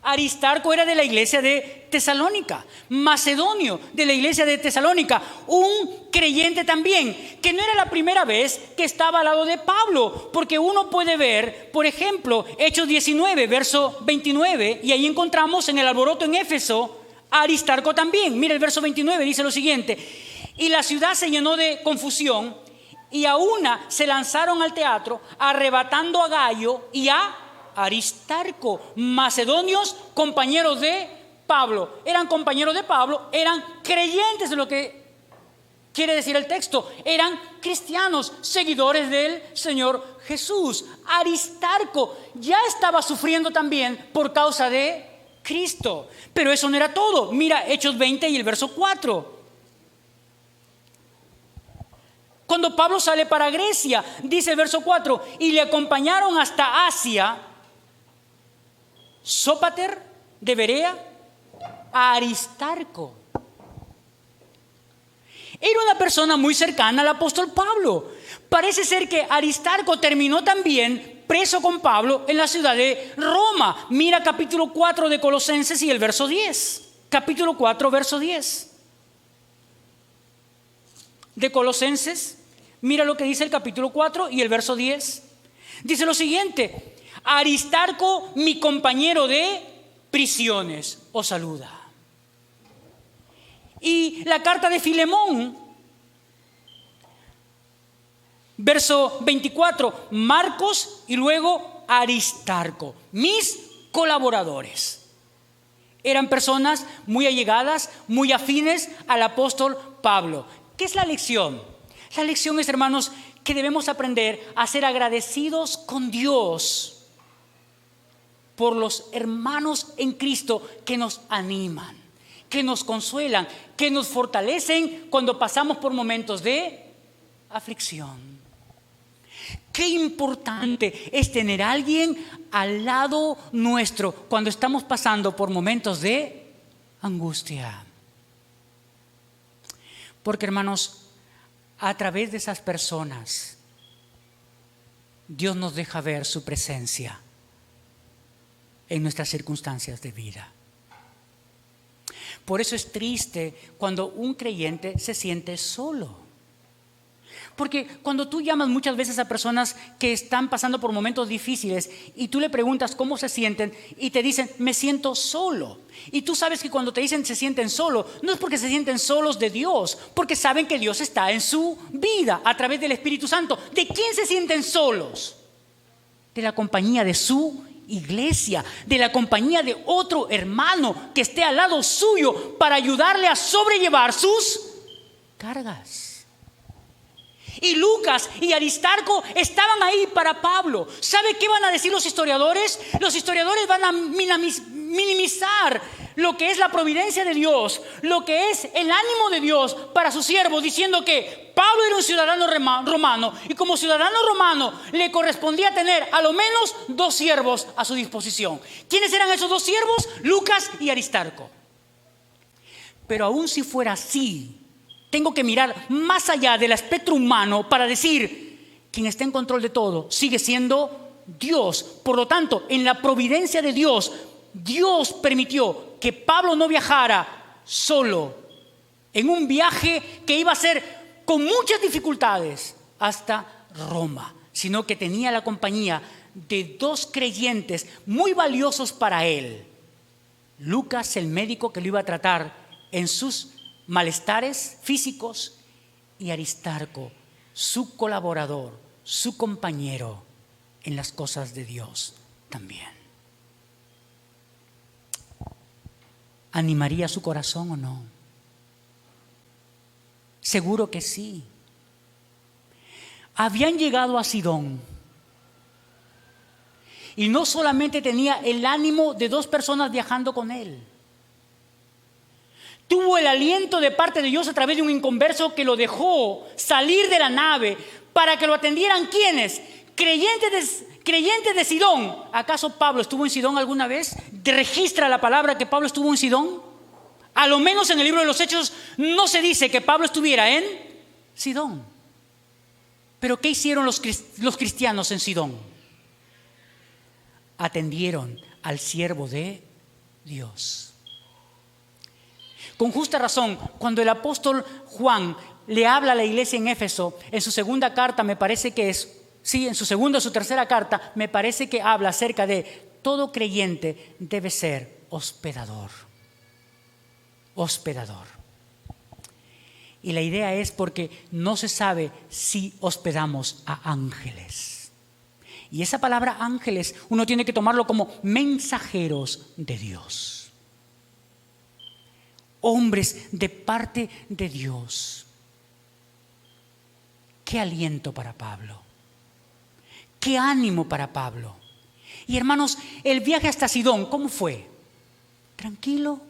Aristarco era de la iglesia de Tesalónica, macedonio de la iglesia de Tesalónica, un creyente también, que no era la primera vez que estaba al lado de Pablo, porque uno puede ver, por ejemplo, Hechos 19, verso 29, y ahí encontramos en el alboroto en Éfeso a Aristarco también. Mira el verso 29, dice lo siguiente: y la ciudad se llenó de confusión, y a una se lanzaron al teatro, arrebatando a Gayo y a Aristarco, macedonios, compañeros de Pablo. Eran compañeros de Pablo, eran creyentes de lo que quiere decir el texto. Eran cristianos, seguidores del Señor Jesús. Aristarco ya estaba sufriendo también por causa de Cristo. Pero eso no era todo. Mira Hechos 20 y el verso 4. Cuando Pablo sale para Grecia, dice el verso 4, y le acompañaron hasta Asia Sópater de Berea, a Aristarco. Era una persona muy cercana al apóstol Pablo. Parece ser que Aristarco terminó también preso con Pablo en la ciudad de Roma. Mira capítulo 4 de Colosenses y el verso 10. Capítulo 4, verso 10. De Colosenses, mira lo que dice el capítulo 4 y el verso 10. Dice lo siguiente: Aristarco, mi compañero de prisiones, os saluda. Y la carta de Filemón, verso 24, Marcos y luego Aristarco, mis colaboradores. Eran personas muy allegadas, muy afines al apóstol Pablo. ¿Qué es la lección? La lección es, hermanos, que debemos aprender a ser agradecidos con Dios por los hermanos en Cristo que nos animan, que nos consuelan, que nos fortalecen cuando pasamos por momentos de aflicción. Qué importante es tener a alguien al lado nuestro cuando estamos pasando por momentos de angustia. Porque, hermanos, a través de esas personas, Dios nos deja ver su presencia en nuestras circunstancias de vida. Por eso es triste cuando un creyente se siente solo. Porque cuando tú llamas muchas veces a personas que están pasando por momentos difíciles y tú le preguntas cómo se sienten y te dicen, me siento solo. Y tú sabes que cuando te dicen se sienten solo, no es porque se sienten solos de Dios, porque saben que Dios está en su vida a través del Espíritu Santo. ¿De quién se sienten solos? De la compañía de su iglesia, de la compañía de otro hermano que esté al lado suyo para ayudarle a sobrellevar sus cargas. Y Lucas y Aristarco estaban ahí para Pablo. ¿Sabe qué van a decir los historiadores? Los historiadores van a minimizar lo que es la providencia de Dios, lo que es el ánimo de Dios para sus siervos, diciendo que Pablo era un ciudadano romano y como ciudadano romano le correspondía tener a lo menos 2 siervos a su disposición. ¿Quiénes eran esos 2 siervos? Lucas y Aristarco. Pero aún si fuera así, tengo que mirar más allá del aspecto humano para decir, quien está en control de todo sigue siendo Dios. Por lo tanto, en la providencia de Dios, Dios permitió que Pablo no viajara solo en un viaje que iba a ser con muchas dificultades hasta Roma, sino que tenía la compañía de 2 creyentes muy valiosos para él. Lucas, el médico que lo iba a tratar en sus malestares físicos, y Aristarco, su colaborador, su compañero en las cosas de Dios también. ¿Animaría su corazón o no? Seguro que sí. Habían llegado a Sidón y no solamente tenía el ánimo de 2 personas viajando con él. Tuvo el aliento de parte de Dios a través de un inconverso que lo dejó salir de la nave para que lo atendieran. ¿Quiénes? Creyentes de Sidón. ¿Acaso Pablo estuvo en Sidón alguna vez? ¿Registra la palabra que Pablo estuvo en Sidón? A lo menos en el libro de los Hechos no se dice que Pablo estuviera en Sidón. Pero ¿qué hicieron los cristianos en Sidón? Atendieron al siervo de Dios. Con justa razón, cuando el apóstol Juan le habla a la iglesia en Éfeso, en su segunda carta, me parece que es, sí, en su segunda o su tercera carta, me parece que habla acerca de todo creyente debe ser hospedador. Hospedador. Y la idea es porque no se sabe si hospedamos a ángeles. Y esa palabra ángeles, uno tiene que tomarlo como mensajeros de Dios. Hombres de parte de Dios. Qué aliento para Pablo. Qué ánimo para Pablo. Y hermanos, el viaje hasta Sidón, ¿cómo fue? Tranquilo.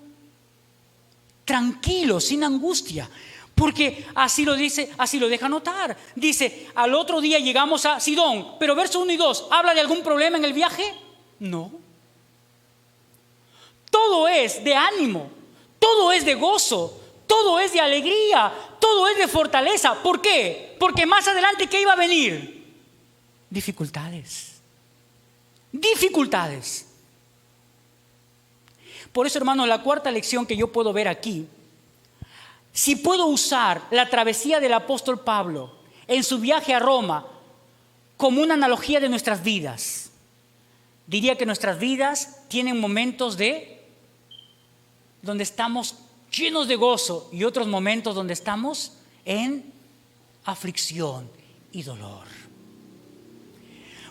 Tranquilo, sin angustia. Porque así lo dice, así lo deja notar. Dice, al otro día llegamos a Sidón. Pero verso 1 y 2, ¿habla de algún problema en el viaje? No. Todo es de ánimo. Todo es de gozo, todo es de alegría, todo es de fortaleza. ¿Por qué? Porque más adelante, ¿qué iba a venir? Dificultades. Dificultades. Por eso, hermano, la cuarta lección que yo puedo ver aquí, si puedo usar la travesía del apóstol Pablo en su viaje a Roma como una analogía de nuestras vidas, diría que nuestras vidas tienen momentos donde estamos llenos de gozo y otros momentos donde estamos en aflicción y dolor.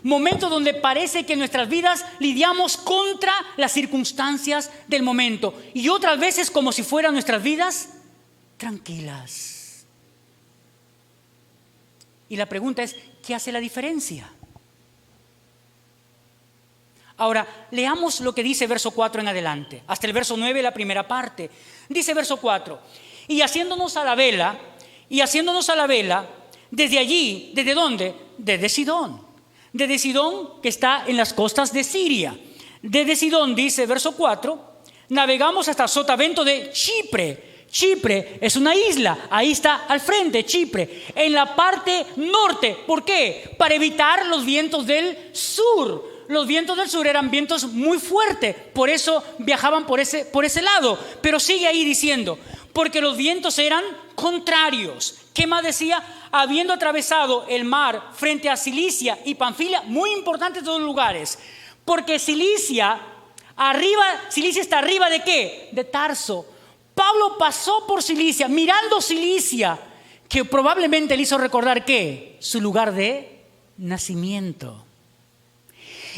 Momentos donde parece que en nuestras vidas lidiamos contra las circunstancias del momento y otras veces como si fueran nuestras vidas tranquilas. Y la pregunta es, ¿qué hace la diferencia? Ahora, leamos lo que dice verso 4 en adelante, hasta el verso 9, la primera parte. Dice verso 4, y haciéndonos a la vela, desde allí, ¿desde dónde? Desde Sidón. Desde Sidón, que está en las costas de Siria. Desde Sidón, dice verso 4, navegamos hasta Sotavento de Chipre. Chipre es una isla, ahí está al frente Chipre, en la parte norte. ¿Por qué? Para evitar los vientos del sur. Los vientos del sur eran vientos muy fuertes, por eso viajaban por ese lado. Pero sigue ahí diciendo, porque los vientos eran contrarios. ¿Qué más decía? Habiendo atravesado el mar frente a Cilicia y Panfilia, muy importantes dos lugares, porque Cilicia está arriba ¿de qué? De Tarso. Pablo pasó por Cilicia, mirando Cilicia, que probablemente le hizo recordar ¿qué? Su lugar de nacimiento.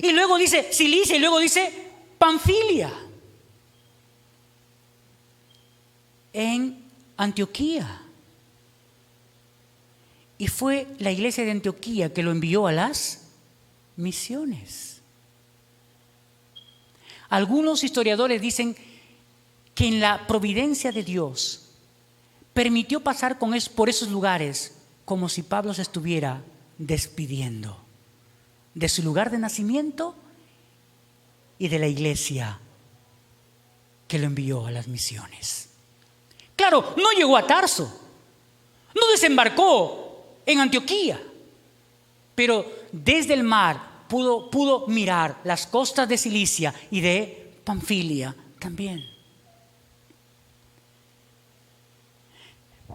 Y luego dice Cilicia y luego dice Panfilia. En Antioquía. Y fue la iglesia de Antioquía que lo envió a las misiones. Algunos historiadores dicen que en la providencia de Dios permitió pasar por esos lugares como si Pablo se estuviera despidiendo de su lugar de nacimiento y de la iglesia que lo envió a las misiones. Claro, no llegó a Tarso, no desembarcó en Antioquía, pero desde el mar pudo mirar las costas de Cilicia y de Panfilia también.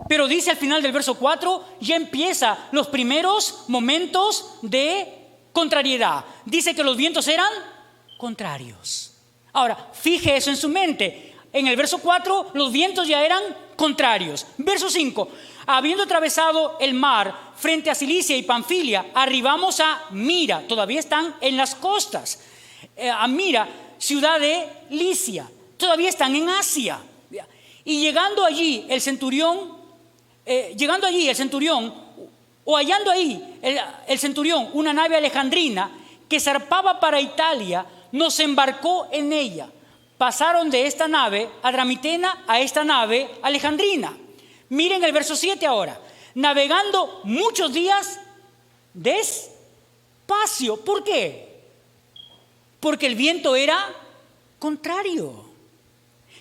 Pero dice al final del verso 4, ya empieza los primeros momentos de contrariedad. Dice que los vientos eran contrarios. Ahora, fije eso en su mente. En el verso 4, los vientos ya eran contrarios. Verso 5, habiendo atravesado el mar frente a Cilicia y Panfilia, arribamos a Mira. Todavía están en las costas. A Mira, ciudad de Licia. Todavía están en Asia. Y llegando allí el centurión, o hallando ahí el centurión una nave alejandrina que zarpaba para Italia, nos embarcó en ella. Pasaron de esta nave adramitena a esta nave alejandrina. Miren el verso 7 ahora. Navegando muchos días despacio. ¿Por qué? Porque el viento era contrario.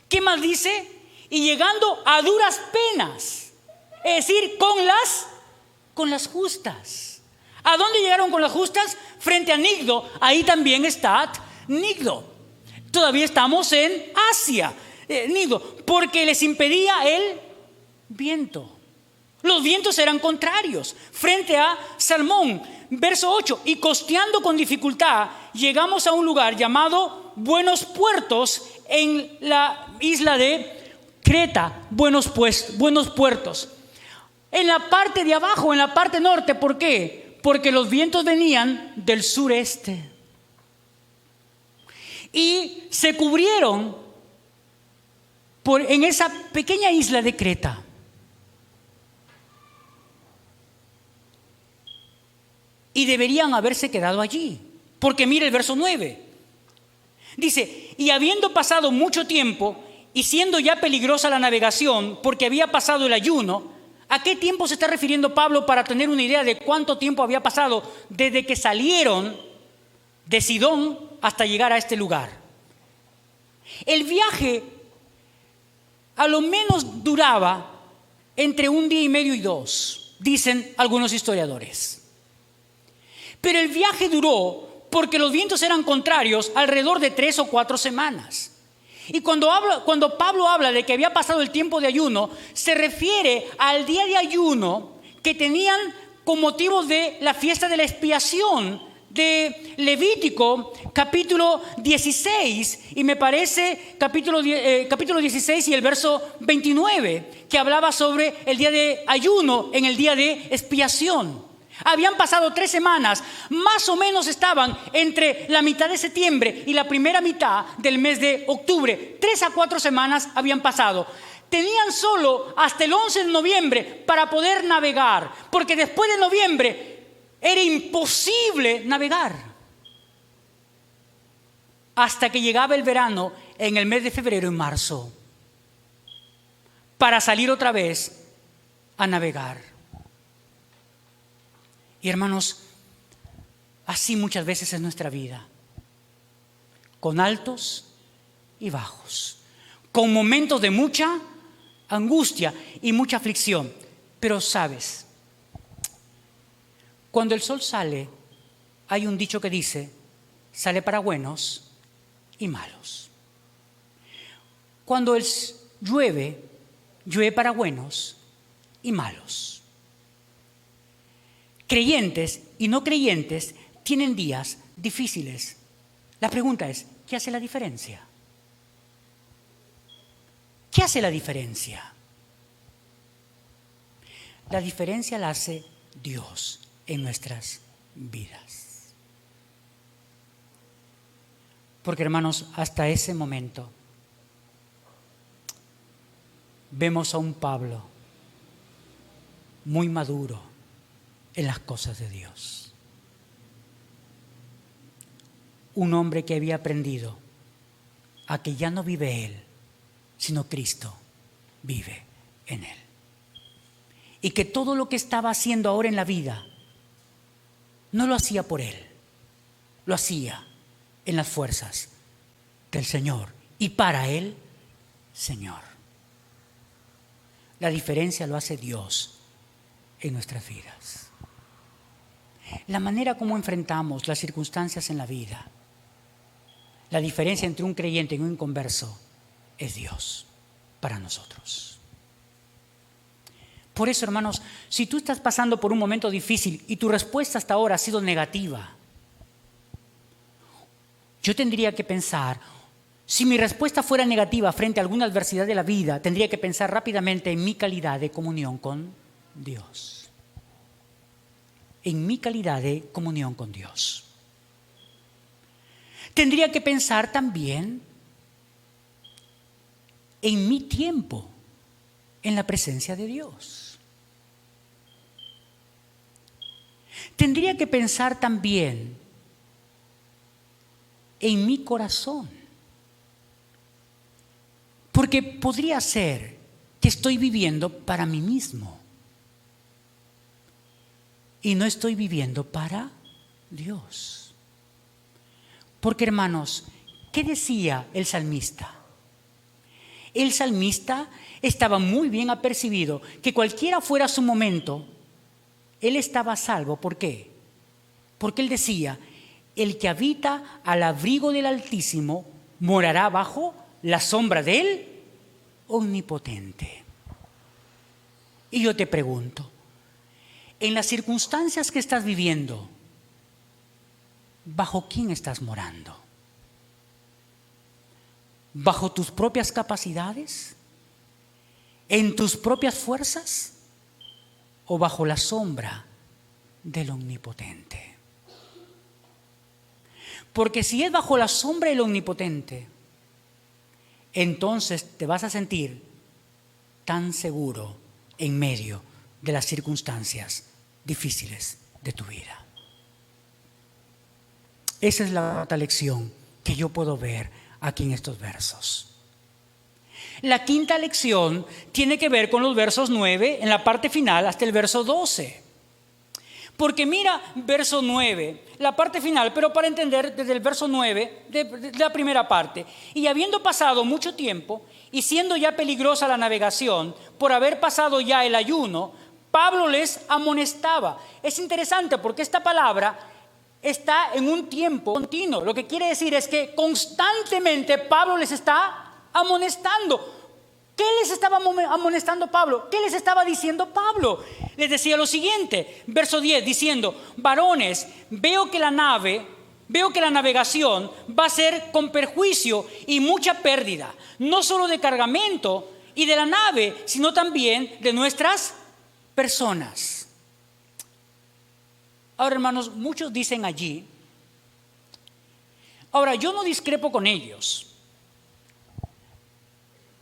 ¿Qué más dice? Y llegando a duras penas. Es decir, con las justas. ¿A dónde llegaron con las justas? Frente a Nigdo. Ahí también está Nigdo. Todavía estamos en Asia. Nigdo. Porque les impedía el viento. Los vientos eran contrarios. Frente a Salmón. Verso 8. Y costeando con dificultad, llegamos a un lugar llamado Buenos Puertos en la isla de Creta. Buenos puertos. En la parte de abajo, en la parte norte. ¿Por qué? Porque los vientos venían del sureste. Y se cubrieron en esa pequeña isla de Creta. Y deberían haberse quedado allí. Porque mire el verso 9. Dice, y habiendo pasado mucho tiempo y siendo ya peligrosa la navegación porque había pasado el ayuno. ¿A qué tiempo se está refiriendo Pablo para tener una idea de cuánto tiempo había pasado desde que salieron de Sidón hasta llegar a este lugar? El viaje a lo menos duraba entre 1 día y medio y 2, dicen algunos historiadores. Pero el viaje duró porque los vientos eran contrarios alrededor de 3 o 4 semanas. Y cuando Pablo habla de que había pasado el tiempo de ayuno, se refiere al día de ayuno que tenían con motivo de la fiesta de la expiación de Levítico, capítulo 16, y me parece capítulo 16 y el verso 29, que hablaba sobre el día de ayuno en el día de expiación. Habían pasado 3 semanas, más o menos estaban entre la mitad de septiembre y la primera mitad del mes de octubre. 3 a 4 semanas habían pasado. Tenían solo hasta el 11 de noviembre para poder navegar, porque después de noviembre era imposible navegar. Hasta que llegaba el verano en el mes de febrero y marzo, para salir otra vez a navegar. Y hermanos, así muchas veces es nuestra vida, con altos y bajos, con momentos de mucha angustia y mucha aflicción. Pero sabes, cuando el sol sale, hay un dicho que dice, sale para buenos y malos. Cuando llueve, llueve para buenos y malos. Creyentes y no creyentes tienen días difíciles. La pregunta es, ¿qué hace la diferencia? ¿Qué hace la diferencia? La diferencia la hace Dios en nuestras vidas. Porque, hermanos, hasta ese momento vemos a un Pablo muy maduro en las cosas de Dios. Un hombre que había aprendido a que ya no vive él, sino Cristo vive en él. Y que todo lo que estaba haciendo ahora en la vida no lo hacía por él, lo hacía en las fuerzas del Señor y para él, Señor. La diferencia lo hace Dios en nuestras vidas. La manera como enfrentamos las circunstancias en la vida, la diferencia entre un creyente y un inconverso es Dios para nosotros. Por eso, hermanos, si tú estás pasando por un momento difícil y tu respuesta hasta ahora ha sido negativa, yo tendría que pensar, si mi respuesta fuera negativa frente a alguna adversidad de la vida, tendría que pensar rápidamente en mi calidad de comunión con Dios. En mi calidad de comunión con Dios. Tendría que pensar también en mi tiempo en la presencia de Dios. Tendría que pensar también en mi corazón. Porque podría ser que estoy viviendo para mí mismo y no estoy viviendo para Dios. Porque, hermanos, ¿qué decía el salmista? El salmista estaba muy bien apercibido que cualquiera fuera su momento, él estaba a salvo. ¿Por qué? Porque él decía, el que habita al abrigo del Altísimo morará bajo la sombra del Omnipotente. Y yo te pregunto, en las circunstancias que estás viviendo, ¿bajo quién estás morando? ¿Bajo tus propias capacidades? ¿En tus propias fuerzas? ¿O bajo la sombra del Omnipotente? Porque si es bajo la sombra del Omnipotente, entonces te vas a sentir tan seguro en medio de las circunstancias difíciles de tu vida. Esa es la cuarta lección que yo puedo ver aquí en estos versos. La quinta lección tiene que ver con los versos 9 en la parte final hasta el verso 12. Porque mira, verso 9, la parte final, pero para entender desde el verso 9 de la primera parte. Y habiendo pasado mucho tiempo y siendo ya peligrosa la navegación, por haber pasado ya el ayuno, Pablo les amonestaba. Es interesante porque esta palabra está en un tiempo continuo. Lo que quiere decir es que constantemente Pablo les está amonestando. ¿Qué les estaba amonestando Pablo? ¿Qué les estaba diciendo Pablo? Les decía lo siguiente, verso 10, diciendo, varones, veo que la navegación va a ser con perjuicio y mucha pérdida, no solo de cargamento y de la nave, sino también de nuestras personas. Ahora, hermanos, muchos dicen allí, ahora yo no discrepo con ellos,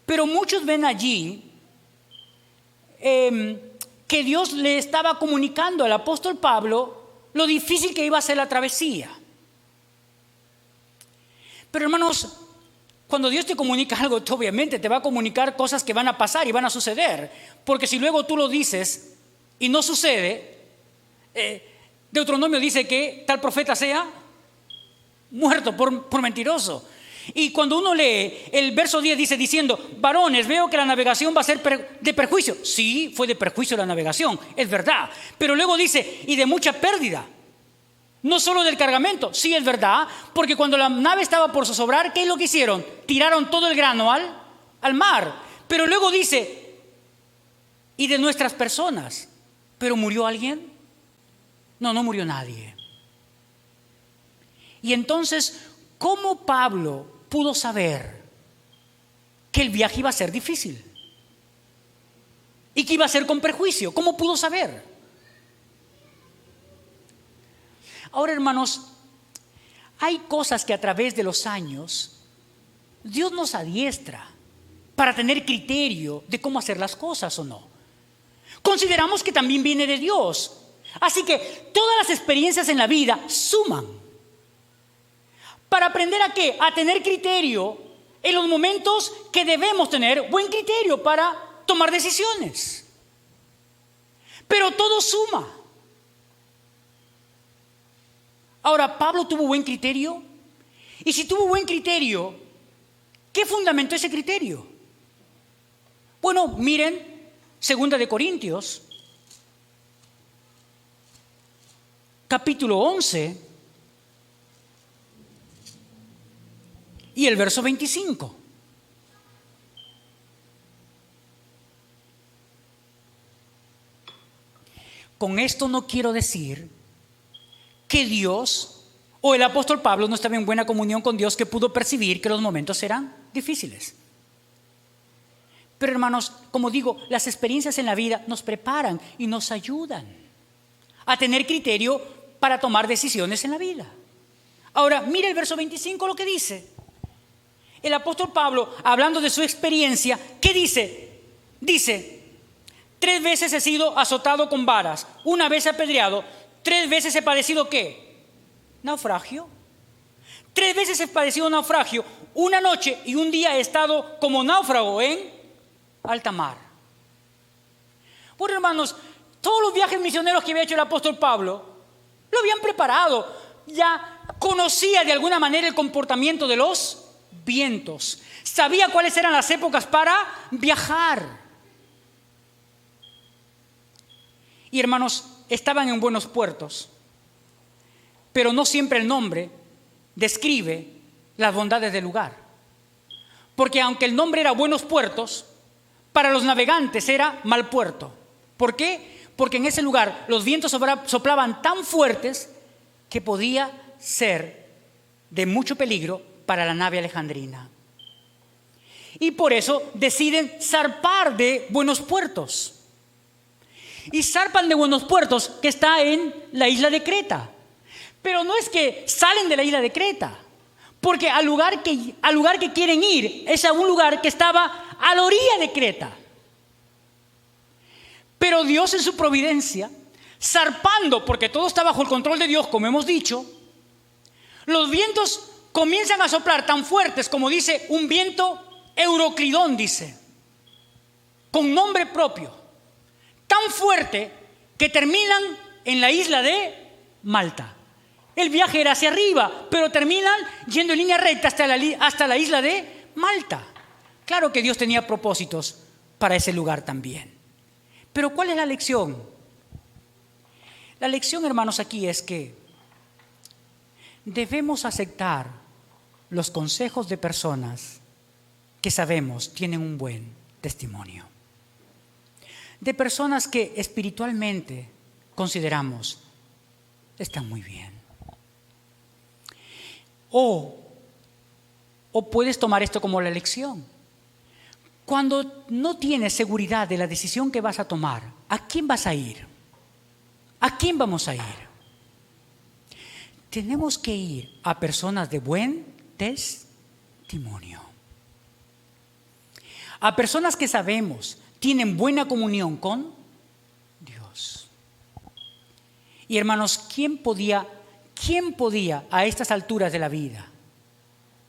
pero muchos ven allí que Dios le estaba comunicando al apóstol Pablo lo difícil que iba a ser la travesía. Pero, hermanos, cuando Dios te comunica algo, obviamente te va a comunicar cosas que van a pasar y van a suceder. Porque si luego tú lo dices y no sucede, Deuteronomio dice que tal profeta sea muerto por mentiroso. Y cuando uno lee el verso 10 dice diciendo, varones, veo que la navegación va a ser de perjuicio. Sí, fue de perjuicio la navegación, es verdad. Pero luego dice, y de mucha pérdida. No solo del cargamento, sí es verdad, porque cuando la nave estaba por zozobrar, ¿qué es lo que hicieron? Tiraron todo el grano al mar. Pero luego dice, y de nuestras personas. ¿Pero murió alguien? No, no murió nadie. Y entonces, ¿cómo Pablo pudo saber que el viaje iba a ser difícil? Y que iba a ser con perjuicio. ¿Cómo pudo saber? Ahora, hermanos, Hay cosas que a través de los años Dios nos adiestra para tener criterio de cómo hacer las cosas o no. Consideramos que también viene de Dios. Así que todas las experiencias en la vida suman. ¿Para aprender a qué? A tener criterio en los momentos que debemos tener buen criterio para tomar decisiones. Pero todo suma. Ahora, ¿Pablo tuvo buen criterio? Y si tuvo buen criterio, ¿qué fundamentó ese criterio? Bueno, miren, 2 Corintios, capítulo 11 y el verso 25. Con esto no quiero decir que Dios o el apóstol Pablo no estaba en buena comunión con Dios, que pudo percibir que los momentos eran difíciles. Pero hermanos, como digo, las experiencias en la vida nos preparan y nos ayudan a tener criterio para tomar decisiones en la vida. Ahora, mire el verso 25 lo que dice. El apóstol Pablo, hablando de su experiencia, ¿qué dice? Dice, 3 veces he sido azotado con varas, 1 vez apedreado, 3 veces he padecido ¿qué? Naufragio. 3 veces he padecido naufragio, 1 noche y 1 día he estado como náufrago en alta mar. Bueno, hermanos, todos los viajes misioneros que había hecho el apóstol Pablo lo habían preparado. Ya conocía de alguna manera el comportamiento de los vientos. Sabía cuáles eran las épocas para viajar. Y hermanos, estaban en buenos puertos, pero no siempre el nombre describe las bondades del lugar. Porque aunque el nombre era buenos puertos, para los navegantes era mal puerto. ¿Por qué? Porque en ese lugar los vientos soplaban tan fuertes que podía ser de mucho peligro para la nave alejandrina. Y por eso deciden zarpar de buenos puertos. Y zarpan de buenos puertos, que está en la isla de Creta. Pero no es que salen de la isla de Creta, porque al lugar que quieren ir es a un lugar que estaba a la orilla de Creta. Pero Dios en su providencia, zarpando, porque todo está bajo el control de Dios, como hemos dicho, los vientos comienzan a soplar tan fuertes como dice un viento Euroclidón, dice, con nombre propio, tan fuerte que terminan en la isla de Malta. El viaje era hacia arriba, pero terminan yendo en línea recta hasta la isla de Malta. Claro que Dios tenía propósitos para ese lugar también. Pero ¿cuál es la lección? La lección, hermanos, aquí es que debemos aceptar los consejos de personas que sabemos tienen un buen testimonio. De personas que espiritualmente consideramos están muy bien. O puedes tomar esto como la lección. Cuando no tienes seguridad de la decisión que vas a tomar, ¿a quién vas a ir? ¿A quién vamos a ir? Tenemos que ir a personas de buen testimonio. A personas que sabemos tienen buena comunión con Dios. Y hermanos, ¿quién podía a estas alturas de la vida,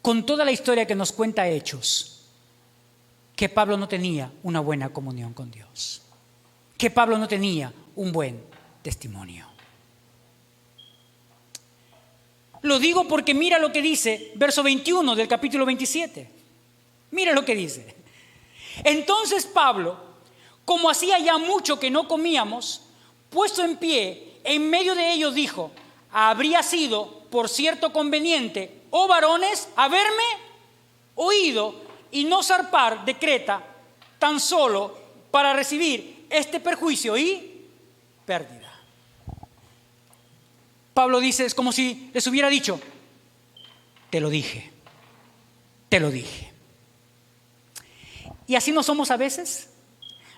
con toda la historia que nos cuenta Hechos, que Pablo no tenía una buena comunión con Dios? Que Pablo no tenía un buen testimonio. Lo digo porque mira lo que dice, verso 21 del capítulo 27. Mira lo que dice. Entonces Pablo, como hacía ya mucho que no comíamos, puesto en pie, en medio de ellos dijo: habría sido, por cierto, conveniente, oh varones, haberme oído y no zarpar de Creta tan solo para recibir este perjuicio y pérdida. Pablo dice, es como si les hubiera dicho: te lo dije, te lo dije. Y así no somos a veces.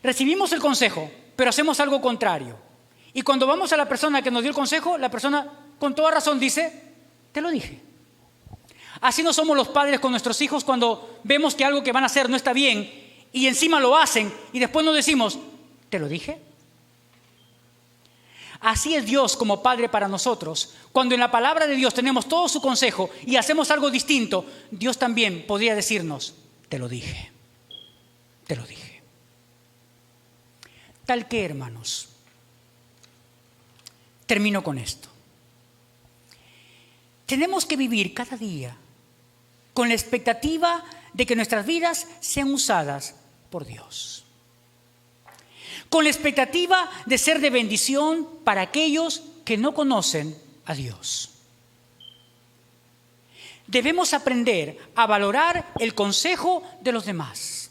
Recibimos el consejo, pero hacemos algo contrario. Y cuando vamos a la persona que nos dio el consejo, la persona con toda razón dice: te lo dije, Así no somos los padres con nuestros hijos cuando vemos que algo que van a hacer no está bien y encima lo hacen y después nos decimos, ¿te lo dije? Así es Dios como Padre para nosotros. Cuando en la palabra de Dios tenemos todo su consejo y hacemos algo distinto, Dios también podría decirnos, te lo dije, te lo dije. Tal que, hermanos, termino con esto. Tenemos que vivir cada día con la expectativa de que nuestras vidas sean usadas por Dios. Con la expectativa de ser de bendición para aquellos que no conocen a Dios. Debemos aprender a valorar el consejo de los demás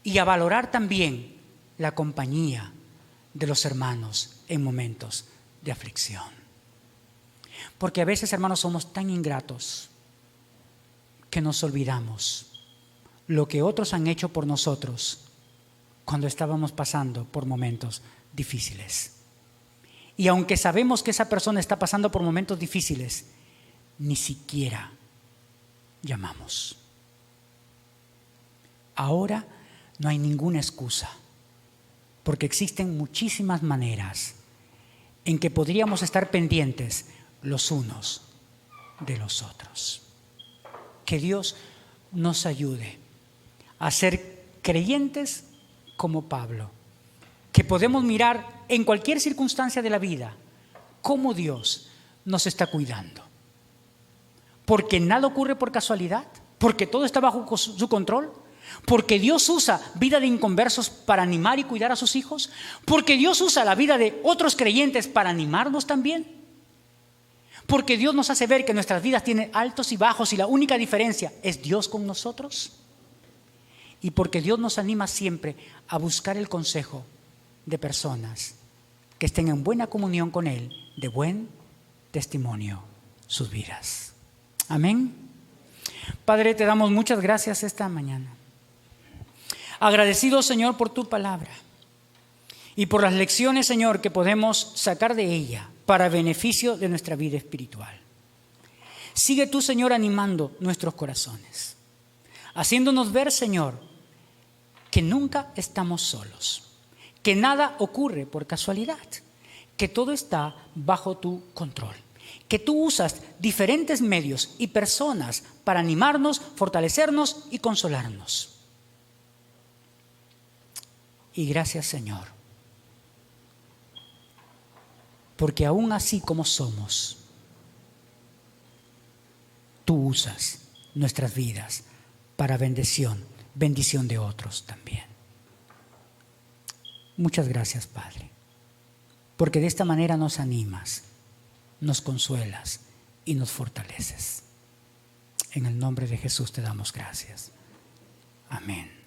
y a valorar también la compañía de los hermanos en momentos de aflicción. Porque a veces, hermanos, somos tan ingratos que nos olvidamos lo que otros han hecho por nosotros cuando estábamos pasando por momentos difíciles. Y aunque sabemos que esa persona está pasando por momentos difíciles, ni siquiera llamamos. Ahora no hay ninguna excusa, porque existen muchísimas maneras en que podríamos estar pendientes los unos de los otros. Que Dios nos ayude a ser creyentes como Pablo, que podemos mirar en cualquier circunstancia de la vida cómo Dios nos está cuidando. Porque nada ocurre por casualidad, porque todo está bajo su control, porque Dios usa vida de inconversos para animar y cuidar a sus hijos, porque Dios usa la vida de otros creyentes para animarnos también, porque Dios nos hace ver que nuestras vidas tienen altos y bajos y la única diferencia es Dios con nosotros. Y porque Dios nos anima siempre a buscar el consejo de personas que estén en buena comunión con Él, de buen testimonio sus vidas. Amén. Padre, te damos muchas gracias esta mañana. Agradecido, Señor, por tu palabra y por las lecciones, Señor, que podemos sacar de ella para beneficio de nuestra vida espiritual. Sigue tú, Señor, animando nuestros corazones, haciéndonos ver, Señor, que nunca estamos solos, que nada ocurre por casualidad, que todo está bajo tu control, que tú usas diferentes medios y personas para animarnos, fortalecernos y consolarnos. Y gracias, Señor, porque aún así como somos, tú usas nuestras vidas para bendición de otros también. Muchas gracias, Padre, porque de esta manera nos animas, nos consuelas y nos fortaleces. En el nombre de Jesús te damos gracias. Amén.